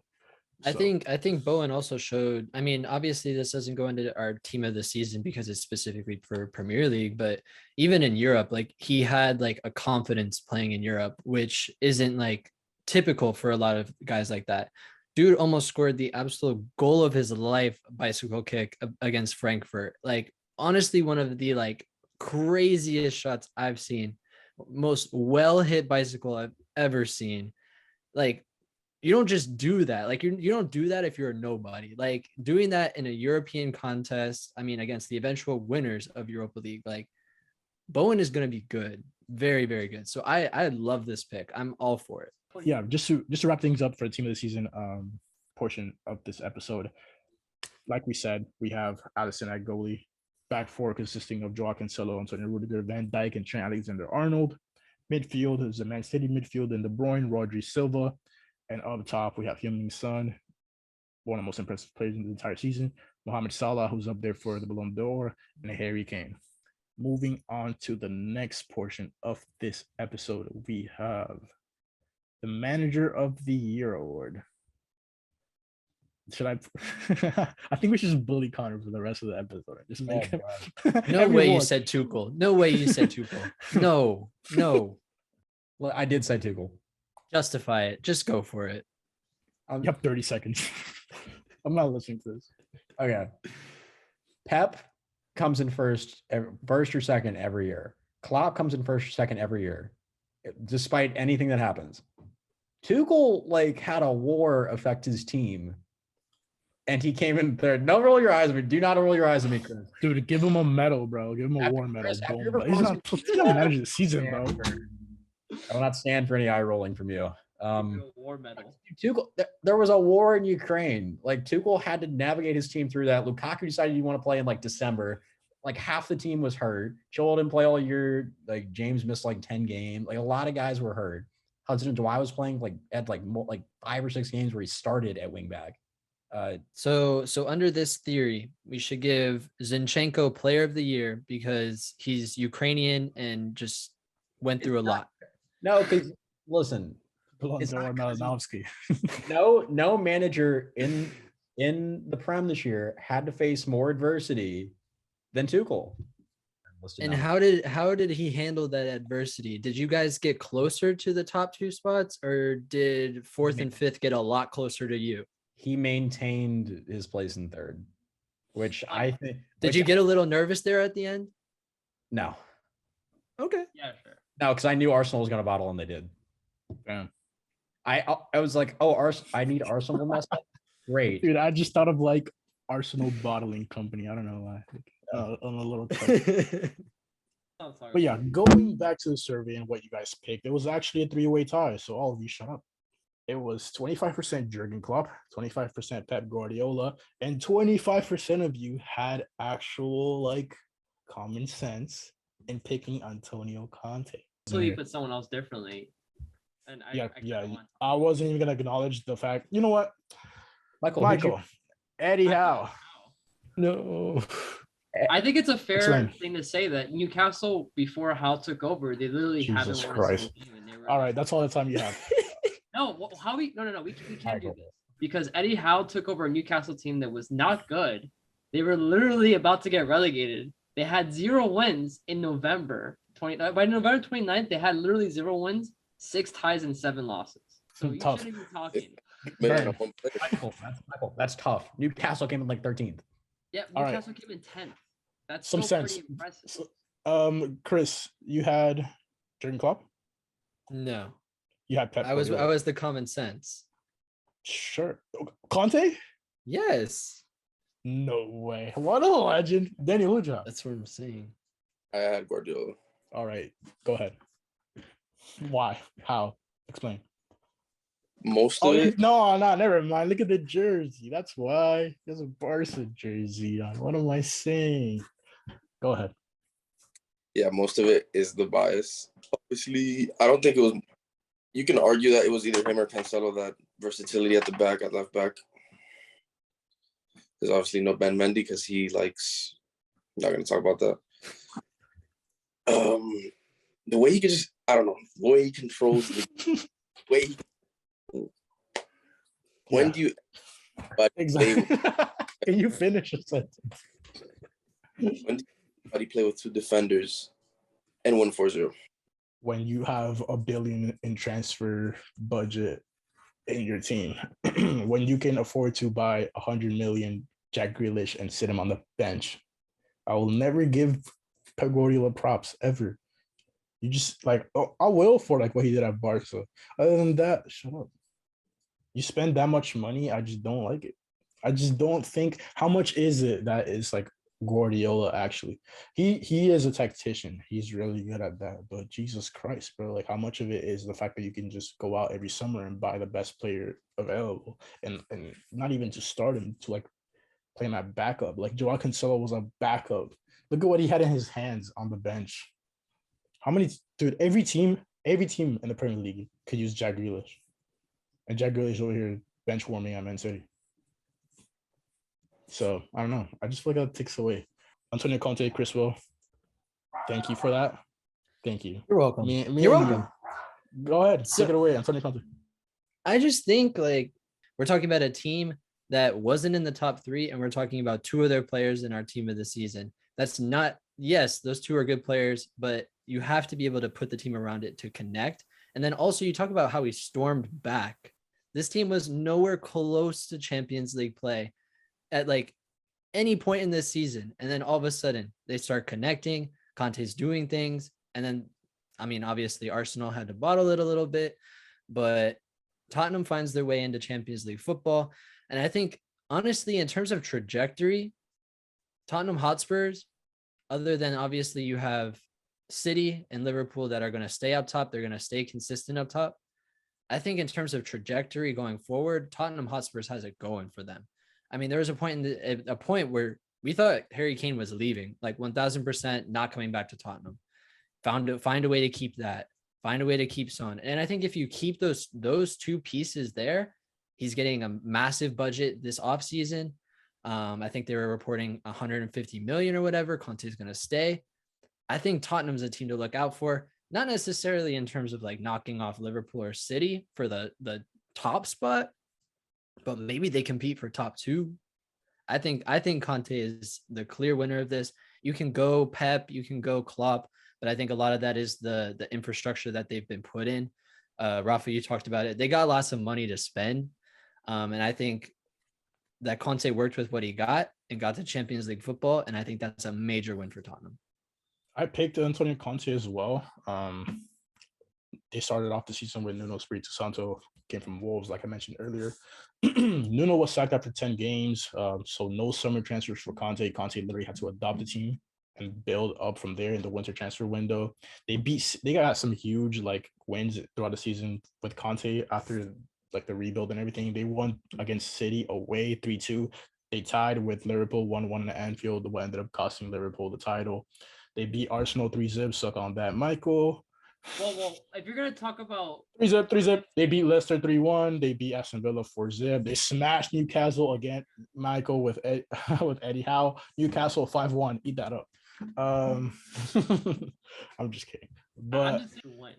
I think Bowen also showed. I mean, obviously, this doesn't go into our team of the season because it's specifically for Premier League, but even in Europe, like he had like a confidence playing in Europe, which isn't like typical for a lot of guys like that. Dude almost scored the absolute goal of his life bicycle kick against Frankfurt. Like, honestly, one of the like craziest shots I've seen, most well hit bicycle I've ever seen. Like, you don't just do that. Like, you don't do that if you're a nobody. Like, doing that in a European contest, I mean, against the eventual winners of Europa League, like, Bowen is going to be good. Very, very good. So I love this pick. I'm all for it. Yeah, just to wrap things up for the team of the season portion of this episode. Like we said, we have Alisson at goalie, back four consisting of Joao Cancelo, Antonio Rudiger, Van Dijk, and Trent Alexander-Arnold. Midfield is the Man City midfield and De Bruyne, Rodri, Silva. And up top, we have Heung-min Son, one of the most impressive players in the entire season. Mohamed Salah, who's up there for the Ballon d'Or, and Harry Kane. Moving on to the next portion of this episode, we have the Manager of the Year award. Should I? I think we should just bully Connor for the rest of the episode. Just make him. No way you said Tuchel. No way you said Tuchel. No. Well, I did say Tuchel. Justify it. Just go for it. You have 30 seconds. I'm not listening to this. Okay. Pep comes in first or second every year. Klopp comes in first or second every year, despite anything that happens. Tuchel had a war affect his team, and he came in third. Don't roll your eyes at me. Do not roll your eyes at me, Chris. Dude, give him a medal, bro. Give him a war medal. He's not managing the season, bro. I will not stand for any eye rolling from you. War medal. Tuchel, there was a war in Ukraine. Tuchel had to navigate his team through that. Lukaku decided he want to play in December. Half the team was hurt. Joel didn't play all year. James missed 10 games. A lot of guys were hurt. Hudson Odoi was playing at 5 or 6 games where he started at wingback. So under this theory, we should give Zinchenko Player of the Year because he's Ukrainian and just went through a lot. No, because listen, no manager in the Prem this year had to face more adversity than Tuchel. And how did he handle that adversity? Did you guys get closer to the top 2 spots, or did 4th and 5th get a lot closer to you? He maintained his place in 3rd, which I think. Did you get a little nervous there at the end? No. Okay. Yeah, sure. No, because I knew Arsenal was going to bottle, and they did. Yeah. I was like, I need Arsenal to mess up. Great. Dude, I just thought of Arsenal Bottling Company. I don't know why. On a little but yeah, going back to the survey and what you guys picked, it was actually a 3-way tie. So all of you shut up. It was 25% Jurgen Klopp, 25% Pep Guardiola, and 25% of you had actual common sense in picking Antonio Conte. So you put someone else differently. And I wasn't even gonna acknowledge the fact. You know what, Michael, Eddie Howe. No. I think it's a fair thing to say that Newcastle, before Howe took over, they literally haven't Jesus won Christ. a single game. And they were All right, that's all the time you have. No, we can't do this because Eddie Howe took over a Newcastle team that was not good. They were literally about to get relegated. They had 0 wins in November. By November 29th, they had literally 0 wins, 6 ties, and 7 losses. So you Tough. shouldn't be talking. Michael, that's tough. Newcastle came in 13th. Yeah, All Newcastle came in 10th. That's some still sense. pretty impressive. Chris, you had Jurgen Klopp. No. You had Pep. I was the common sense. Sure. Conte? Yes. No way. What a legend. Danny Luja. That's what I'm saying. I had Guardiola. All right. Go ahead. Why? How? Explain. Most of it. No, never mind. Look at the jersey. That's why. There's a Barca jersey on. What am I saying? Go ahead. Yeah, most of it is the bias. Obviously, I don't think it was. You can argue that it was either him or Cancelo, that versatility at the back, at left back. There's obviously no Ben Mendy because he likes. I'm not going to talk about that. The way he can just, I don't know, the way he controls the way. When do you? Exactly. Can you finish a sentence? When do you play with 2 defenders and 1-4-0? When you have $1 billion in transfer budget in your team, when you can afford to buy 100 million Jack Grealish and sit him on the bench, I will never give Pep Guardiola props ever. You just I will for what he did at Barca. Other than that, shut up. You spend that much money, I just don't like it. I just don't think. How much is it that is Guardiola actually? He is a tactician. He's really good at that. But Jesus Christ, bro, how much of it is the fact that you can just go out every summer and buy the best player available and not even to start him, to play him at backup. Joao Cancelo was a backup. Look at what he had in his hands on the bench. How many, dude, every team Every team in the Premier League could use Jack Grealish. And Jack Grealish over here bench warming at Man City. So I don't know. I just feel like that takes away. Antonio Conte, Chris Will, thank you for that. Thank you. You're welcome. Me You're and you. welcome. Go ahead. So- Take it away, Antonio Conte. I just think like we're talking about a team that wasn't in the top 3, and we're talking about 2 of their players in our team of the season. That's not, yes, those 2 are good players, but you have to be able to put the team around it to connect. And then also you talk about how he stormed back. This team was nowhere close to Champions League play at like any point in this season. And then all of a sudden they start connecting. Conte's doing things. And then, I mean, obviously Arsenal had to bottle it a little bit, but Tottenham finds their way into Champions League football. And I think, honestly, in terms of trajectory, Tottenham Hotspurs, other than obviously you have City and Liverpool that are going to stay up top, they're going to stay consistent up top. I think in terms of trajectory going forward, Tottenham Hotspurs has it going for them. I mean, there was a point where we thought Harry Kane was leaving, like 1000% not coming back to Tottenham. Find a way to keep that. Find a way to keep Son. And I think if you keep those 2 pieces there, he's getting a massive budget this offseason. I think they were reporting 150 million or whatever. Conte's going to stay. I think Tottenham's a team to look out for, not necessarily in terms of like knocking off Liverpool or City for the top spot, but maybe they compete for top 2. I think Conte is the clear winner of this. You can go Pep, you can go Klopp, but I think a lot of that is the infrastructure that they've been put in. Rafa, you talked about it. They got lots of money to spend. And I think that Conte worked with what he got and got to Champions League football. And I think that's a major win for Tottenham. I picked Antonio Conte as well. They started off the season with Nuno Espirito Santo, came from Wolves, like I mentioned earlier. Nuno was sacked after 10 games, so no summer transfers for Conte. Conte literally had to adopt the team and build up from there in the winter transfer window. They got some huge like wins throughout the season with Conte after like the rebuild and everything. They won against City away 3-2. They tied with Liverpool 1-1 in the Anfield, what ended up costing Liverpool the title. They beat Arsenal 3-0. Suck on that, Michael. Well, if you're gonna talk about 3-0. They beat Leicester 3-1. They beat Aston Villa 4-0. They smashed Newcastle again, Michael, with Eddie Howe. Newcastle 5-1. Eat that up. I'm just kidding. But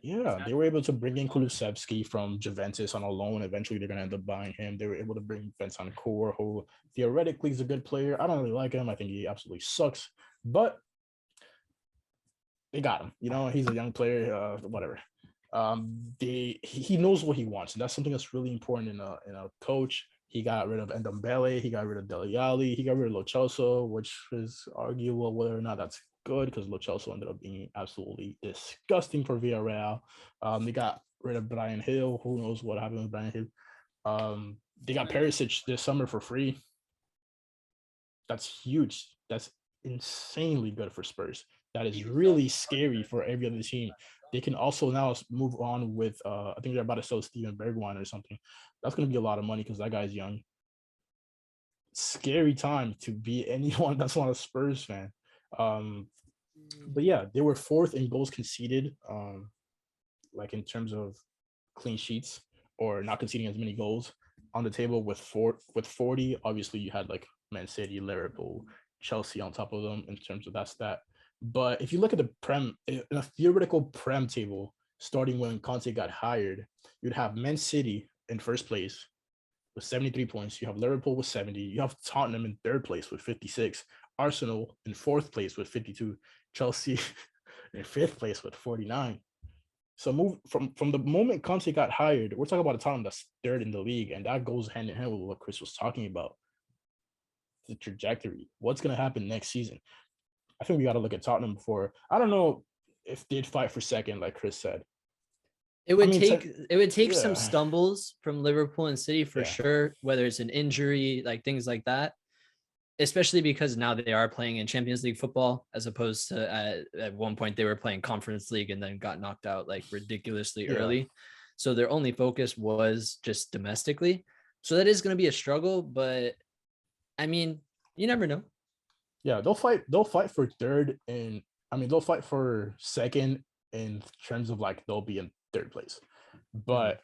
yeah, they were able to bring in Kulusevski from Juventus on a loan. Eventually, they're gonna end up buying him. They were able to bring Bentancur, who theoretically is a good player. I don't really like him. I think he absolutely sucks. But they got him. You know, he's a young player. Whatever. He knows what he wants, and that's something that's really important in a coach. He got rid of Ndombele. He got rid of Dele Alli. He got rid of Lo Celso, which is arguable whether or not that's good because Lo Celso ended up being absolutely disgusting for Villarreal. They got rid of Brian Hill. Who knows what happened with Brian Hill? They got Perisic this summer for free. That's huge. That's insanely good for Spurs. That is really scary for every other team. They can also now move on with, I think they're about to sell Steven Bergwijn or something. That's going to be a lot of money because that guy's young. Scary time to be anyone that's not a Spurs fan. But yeah, they were 4th in goals conceded, like in terms of clean sheets or not conceding as many goals on the table with 40. Obviously, you had like Man City, Liverpool, Chelsea on top of them in terms of that stat. But if you look at the Prem, in a theoretical Prem table, starting when Conte got hired, you'd have Man City in first place with 73 points. You have Liverpool with 70. You have Tottenham in 3rd place with 56. Arsenal in 4th place with 52. Chelsea in 5th place with 49. So move from the moment Conte got hired, we're talking about a Tottenham that's 3rd in the league, and that goes hand in hand with what Chris was talking about. The trajectory. What's going to happen next season? I think we got to look at Tottenham before. I don't know if they'd fight for 2nd, like Chris said. It would take some yeah. stumbles from Liverpool and City for sure, whether it's an injury, like things like that, especially because now they are playing in Champions League football as opposed to at one point they were playing Conference League and then got knocked out like ridiculously early. So their only focus was just domestically. So that is going to be a struggle, but I mean, you never know. Yeah, they'll fight for 3rd, and I mean they'll fight for 2nd in terms of like they'll be in third place, but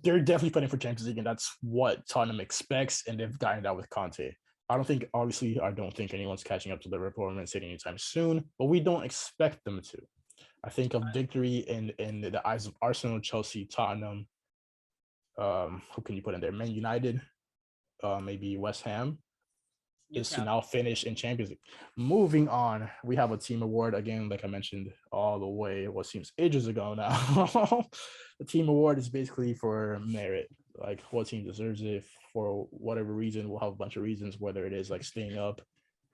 they're definitely fighting for Champions League, and that's what Tottenham expects, and they've gotten that with Conte. I don't think anyone's catching up to Liverpool or Man City anytime soon, but we don't expect them to. I think a victory in the eyes of Arsenal, Chelsea, Tottenham. Who can you put in there? Man United, maybe West Ham, is to now finish in Champions League. Moving on, we have a team award again, like I mentioned, all the way what seems ages ago now. The team award is basically for merit, like what team deserves it for whatever reason. We'll have a bunch of reasons, whether it is like staying up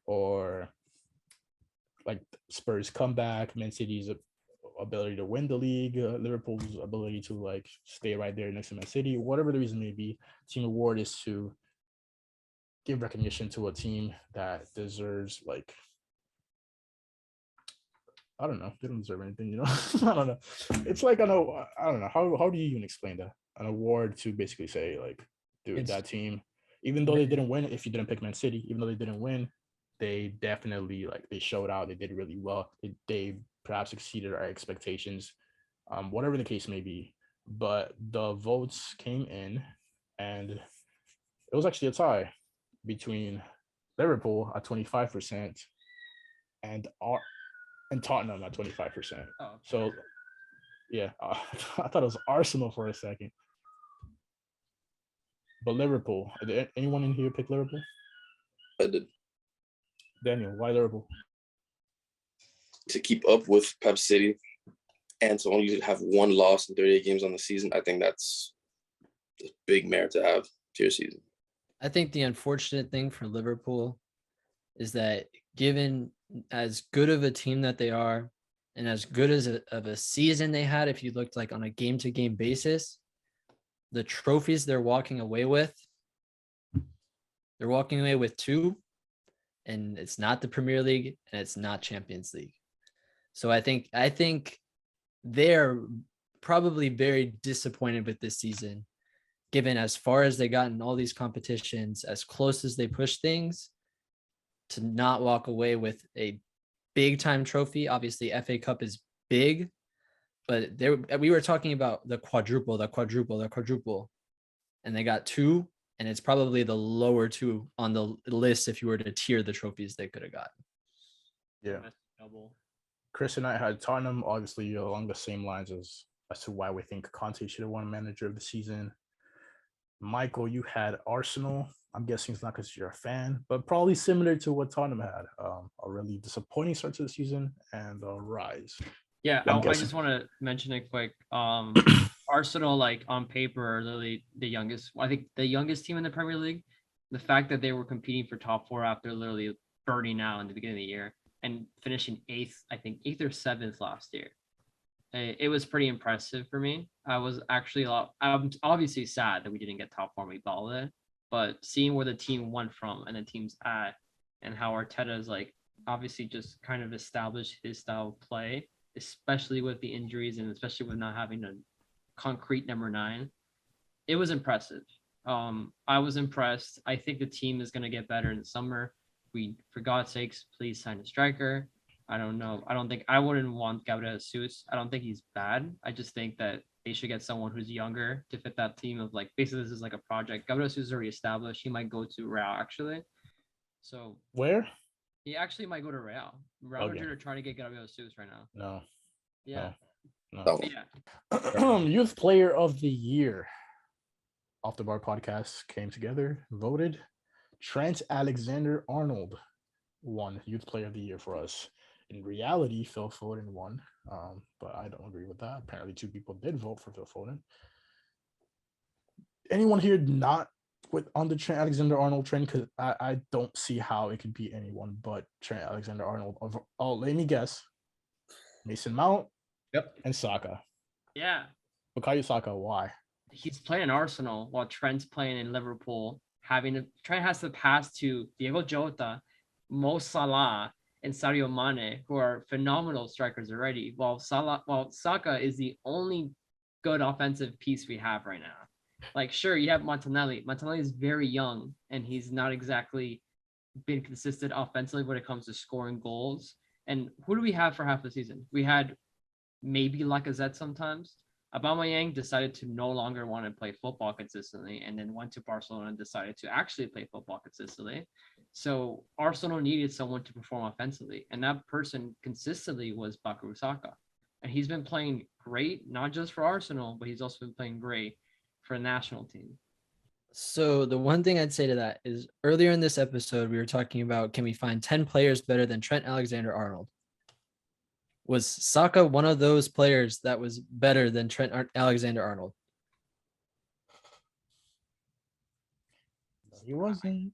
or like Spurs comeback, Man City's ability to win the league, Liverpool's ability to like stay right there next to Man City, whatever the reason may be. Team award is to give recognition to a team that deserves, like, I don't know, they don't deserve anything, you know. I don't know. It's like I don't know how do you even explain that? An award to basically say like, dude, that team, even though they didn't win, if you didn't pick Man City, even though they didn't win, they definitely like they showed out. They did really well. They perhaps exceeded our expectations, whatever the case may be. But the votes came in, and it was actually a tie between Liverpool at 25% and Tottenham at 25%. Oh. So, yeah, I thought it was Arsenal for a second. But Liverpool, anyone in here pick Liverpool? I did. Daniel, why Liverpool? To keep up with Pep City and to only have one loss in 38 games on the season, I think that's a big merit to have to your season. I think the unfortunate thing for Liverpool is that given as good of a team that they are and as good as of a season they had, if you looked like on a game-to-game basis, the trophies they're walking away with two, and it's not the Premier League and it's not Champions League. So I think they're probably very disappointed with this season, given as far as they got in all these competitions, as close as they push things, to not walk away with a big time trophy. Obviously, FA Cup is big, but we were talking about the quadruple, and they got two, and it's probably the lower two on the list if you were to tier the trophies they could have got. Yeah. Double. Chris and I had Tottenham, obviously along the same lines as to why we think Conte should have won Manager of the Season. Michael, you had Arsenal. I'm guessing it's not because you're a fan, but probably similar to what Tottenham had. A really disappointing start to the season and a rise. Yeah, I just want to mention it quick. Arsenal, like on paper, are literally the youngest. I think the youngest team in the Premier League. The fact that they were competing for top four after literally burning out in the beginning of the year and finishing eighth or seventh last year. It was pretty impressive for me. I'm obviously sad that we didn't get top four and we balled it, but seeing where the team went from and the team's at and how Arteta is like obviously just kind of established his style of play, especially with the injuries and especially with not having a concrete number 9, it was impressive. I was impressed. I think the team is going to get better in the summer. For God's sakes, please sign a striker. I don't know. I wouldn't want Gabriel Jesus. I don't think he's bad. I just think that they should get someone who's younger to fit that team of like, basically this is like a project. Gabriel Jesus is already established. He might go to Real actually. So where? He actually might go to Real. Real Madrid are trying to get Gabriel Jesus right now. No. Yeah. No. Yeah. Youth Player of the Year. Off the Bar podcast came together, voted. Trent Alexander-Arnold won Youth Player of the Year for us. In reality, Phil Foden won, but I don't agree with that. Apparently, 2 people did vote for Phil Foden. Anyone here not on the Trent Alexander-Arnold trend? Because I don't see how it could be anyone but Trent Alexander-Arnold. Oh, let me guess. Mason Mount. Yep. And Saka. Yeah. Bukayo Saka, why? He's playing in Arsenal while Trent's playing in Liverpool. Trent has to pass to Diego Jota, Mo Salah, and Sadio Mane, who are phenomenal strikers already. While Saka is the only good offensive piece we have right now. Like, sure, you have Martinelli. Martinelli is very young, and he's not exactly been consistent offensively when it comes to scoring goals. And who do we have for half the season? We had maybe Lacazette sometimes. Aubameyang decided to no longer want to play football consistently, and then went to Barcelona and decided to actually play football consistently. So Arsenal needed someone to perform offensively, and that person consistently was Bukayo Saka. And he's been playing great, not just for Arsenal, but he's also been playing great for the national team. So the one thing I'd say to that is earlier in this episode, we were talking about, can we find 10 players better than Trent Alexander-Arnold? Was Saka one of those players that was better than Trent Alexander-Arnold? He wasn't.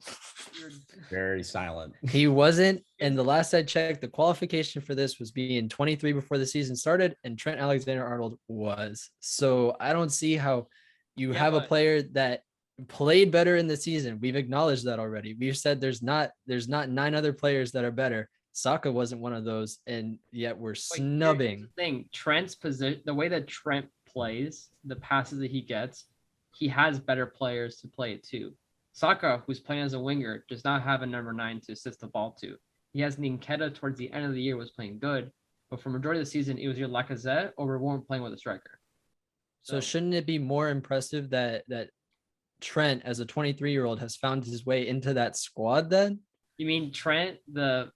Very silent. He wasn't. And the last I checked, the qualification for this was being 23 before the season started, and Trent Alexander-Arnold was. So I don't see how you have a player that played better in the season. We've acknowledged that already. We've said there's not 9 other players that are better. Saka wasn't one of those, and yet we're snubbing. The thing, Trent's position, the way that Trent plays, the passes that he gets, he has better players to play it to. Saka, who's playing as a winger, does not have a number 9 to assist the ball to. He has Nketiah towards the end of the year was playing good, but for majority of the season, it was your Lacazette or we weren't playing with a striker. So shouldn't it be more impressive that Trent, as a 23-year-old, has found his way into that squad then? You mean Trent, the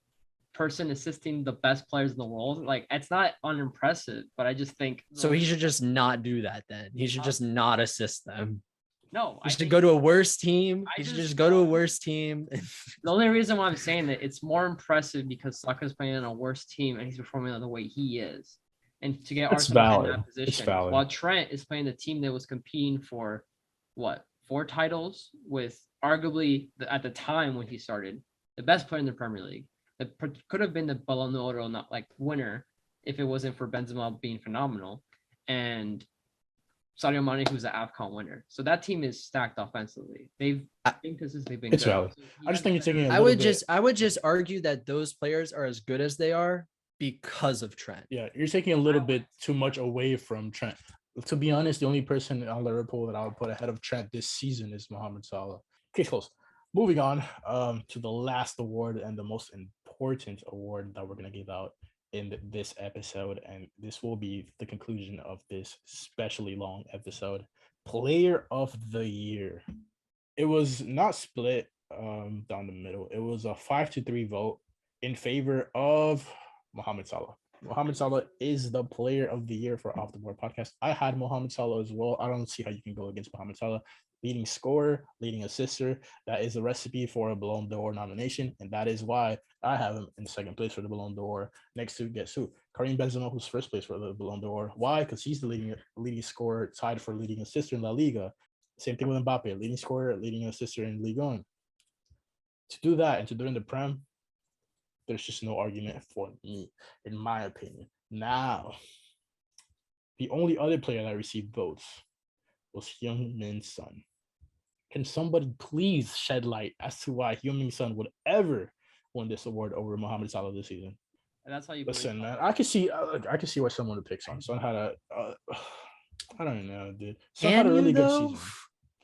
person assisting the best players in the world? Like, it's not unimpressive, but I just think... So he should just not do that then. He should just not assist them. No, he should go to a worse team. He should just go to a worse team. The only reason why I'm saying that it's more impressive because Saka's playing on a worse team and he's performing the way he is. And to get Arsenal in that position, while Trent is playing the team that was competing for, 4 titles with arguably, at the time when he started, the best player in the Premier League. That could have been the Ballon d'Or winner if it wasn't for Benzema being phenomenal. And Sadio Mane, who's the AFCON winner. So that team is stacked offensively. They've been consistently been it's good. valid. I just think you're taking I would just argue that those players are as good as they are because of Trent. Yeah, you're taking a little bit too much away from Trent. To be honest, the only person on Liverpool that I would put ahead of Trent this season is Mohamed Salah. Okay, close. Moving on to the last award and the most important award that we're going to give out in this episode, and this will be the conclusion of this especially long episode. Player of the Year. It was not split down the middle. It was a 5-3 vote in favor of Mohamed Salah. Mohamed Salah is the player of the year for Off the Board podcast. I had Mohamed Salah as well. I don't see how you can go against Mohamed Salah. Leading scorer, leading assister. That is a recipe for a Ballon d'Or nomination, and that is why I have him in second place for the Ballon d'Or. Next to, guess who? Karim Benzema, who's first place for the Ballon d'Or. Why? Because he's the leading scorer, tied for leading assister in La Liga. Same thing with Mbappe, leading scorer, leading assister in Ligue 1. To do that and to do it in the Prem, there's just no argument for me, in my opinion. Now, the only other player that received votes was Heung-min Son. Can somebody please shed light as to why Heung-min Son would ever win this award over Mohamed Salah this season? And that's how you listen, man. I can see why someone would pick Son. Son had a, I don't know, dude. Son had a really good season.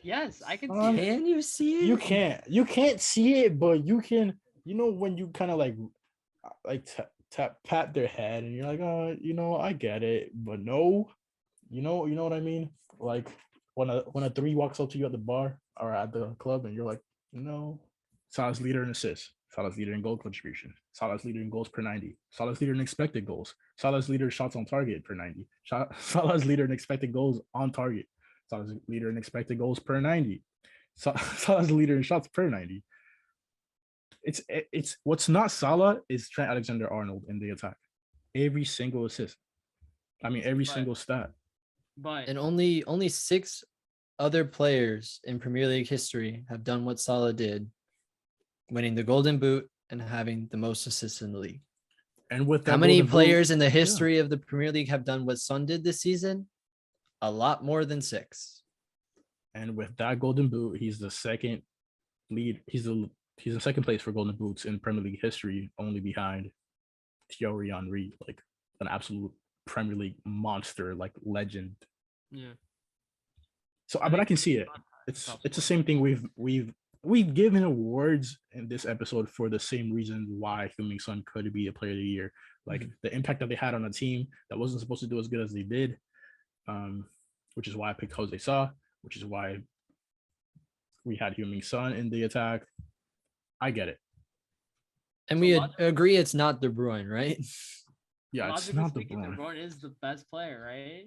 Yes, I can see. Can you see it? You can't see it, but you can. You know when you kind of pat their head and you're like, oh, I get it, but no, you know what I mean? Like when a 3 walks up to you at the bar or at the club and you're like, no. Salah's leader in assists, Salah's leader in goal contribution, Salah's leader in goals per 90, Salah's leader in expected goals, Salah's leader in shots on target per 90, Salah's leader in expected goals on target, Salah's leader in expected goals per 90, Salah's leader in shots per 90. It's what's not Salah is Trent Alexander-Arnold in the attack. Every single assist. I mean, every single stat. But and only 6 other players in Premier League history have done what Salah did, winning the Golden Boot and having the most assists in the league. And with that, how many players in the history of the Premier League have done what Son did this season? A lot more than 6. And with that Golden Boot, he's the second lead. He's in second place for Golden Boots in Premier League history, only behind Thierry Henry, like an absolute Premier League monster, like legend. Yeah. So, but I can see it. It's the same thing. We've given awards in this episode for the same reason why Heung-min Son could be a player of the year. Like the impact that they had on a team that wasn't supposed to do as good as they did, which is why I picked Jose Sa, which is why we had Heung-min Son in the attack. I get it. And So we logically- agree it's not De Bruyne, right? Yeah, it's logically not the speaking, De Bruyne. Bruyne is the best player, right?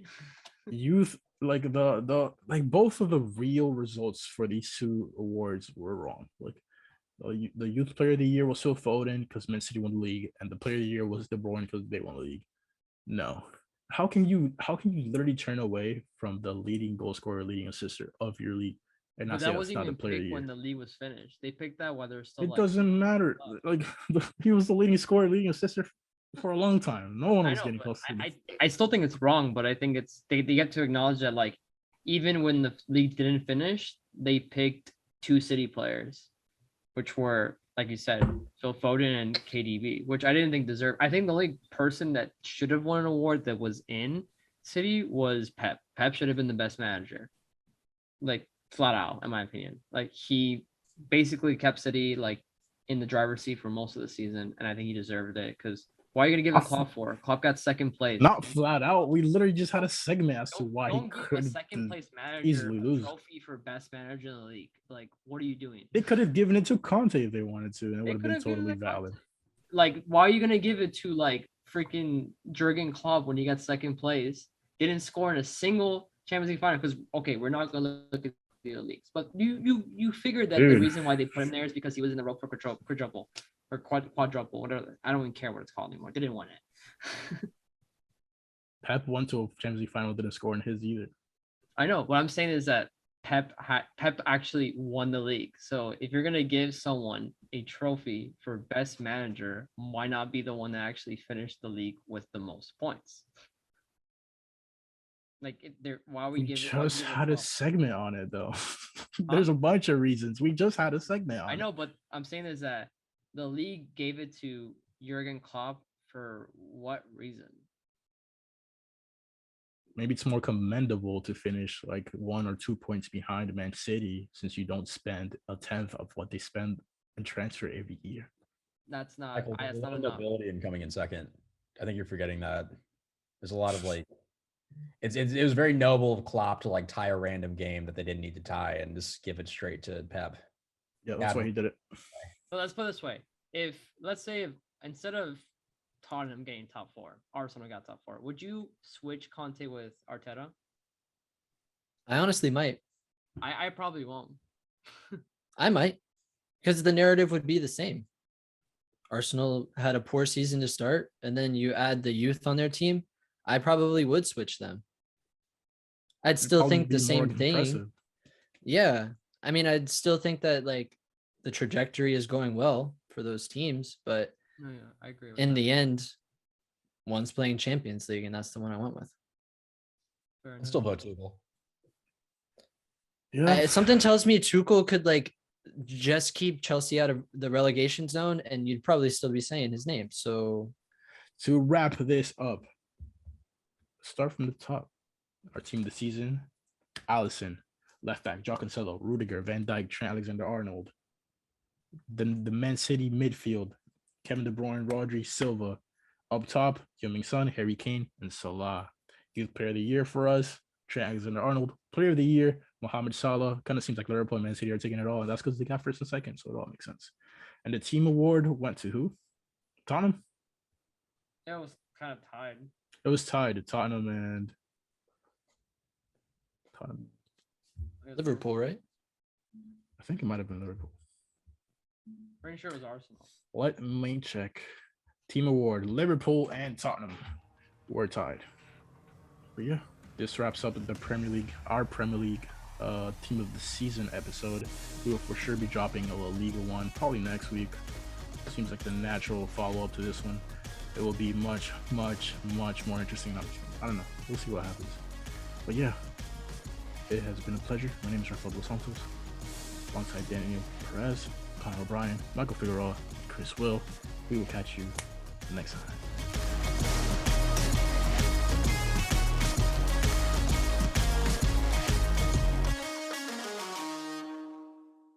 Youth, like the like both of the real results for these two awards were wrong. Like the youth player of the year was Phil Foden because Man City won the league, and the player of the year was De Bruyne because they won the league. No, how can you literally turn away from the leading goal scorer, leading assister of your league, and But not say that that's wasn't not the even player of the picked year? when the league was finished. They picked that while they're still It like doesn't matter. Like he was the leading scorer, leading assister for a long time. No one I was know, getting but close to I still think it's wrong, but I think it's they get to acknowledge that like even when the league didn't finish, they picked two City players, which were like you said, Phil Foden and KDB, which I didn't think deserved. I think the only person that should have won an award that was in City was Pep. Pep should have been the best manager, like flat out, in my opinion. Like he basically kept City like in the driver's seat for most of the season, and I think he deserved it because. Why are you gonna give it Klopp for? Klopp got second place. Not flat out. We literally just had a segment as to why he Don't give a could second place manager easily a lose. trophy for best manager in the league. Like, what are you doing? They could have given it to Conte if they wanted to, and it They would have could been have given totally it to Conte. valid. Like, why are you gonna give it to like freaking Jurgen Klopp when he got second place? Didn't score in a single Champions League final because okay, we're not gonna look at the other leagues, but you figured that the Dude. reason why they put him there is because he was in the rope for quadruple or quadruple, whatever. I don't even care what it's called anymore. They didn't win it. Pep went to a Champions League final, didn't score in his either. I know. What I'm saying is that Pep actually won the league. So if you're gonna give someone a trophy for best manager, why not be the one that actually finished the league with the most points? Like, why are we We giving? just had a segment on it though. There's a bunch of reasons. We just had a segment on I it. know, but I'm saying is that the league gave it to Jurgen Klopp for what reason? Maybe it's more commendable to finish like 1 or 2 points behind Man City since you don't spend a tenth of what they spend in transfer every year. That's not. Michael, That's there's a not lot of enough. nobility in coming in second. I think you're forgetting that. There's a lot of like, it was very noble of Klopp to like tie a random game that they didn't need to tie and just give it straight to Pep. Yeah, that's why he did it. But let's put it this way: if let's say instead of Tottenham getting top 4, Arsenal got top 4, would you switch Conte with Arteta? I honestly might. I probably won't. I might, because the narrative would be the same. Arsenal had a poor season to start, and then you add the youth on their team. I probably would switch them. I'd It'd still probably think the be more same thing. impressive. Yeah. I mean, I'd still think that like the trajectory is going well for those teams, but No, yeah, I agree. With in that. the end, one's playing Champions League, and that's the one I went with. Fair I'd still enough. vote Tuchel. Yeah. Something tells me Tuchel could like just keep Chelsea out of the relegation zone, and you'd probably still be saying his name. So To wrap this up, start from the top. Our team this season: Allison, left back, Joao Cancelo, Rudiger, Van Dijk, Trent Alexander-Arnold. The Man City midfield: Kevin De Bruyne, Rodri, Silva. Up top, Heung-min Son, Harry Kane, and Salah. Youth Player of the Year for us: Trent Alexander-Arnold. Player of the Year: Mohamed Salah. Kind of seems like Liverpool and Man City are taking it all, and that's because they got first and second, so it all makes sense. And the team award went to who? Tottenham. Yeah, it was kind of tied. It was tied to Tottenham and Tottenham. It was Liverpool, right? I think it might have been Liverpool. Pretty sure it was Arsenal. Let me check. Team award: Liverpool and Tottenham were tied. But yeah, this wraps up the Premier League, our Premier League team of the season episode. We will for sure be dropping a La Liga one probably next week. Seems like the natural follow-up to this one. It will be much more interesting. I don't know. We'll see what happens. But yeah, it has been a pleasure. My name is Rafael Dos Santos, alongside Daniel Perez, Connor O'Brien, Michael Figueroa, Chris Will. We will catch you next time.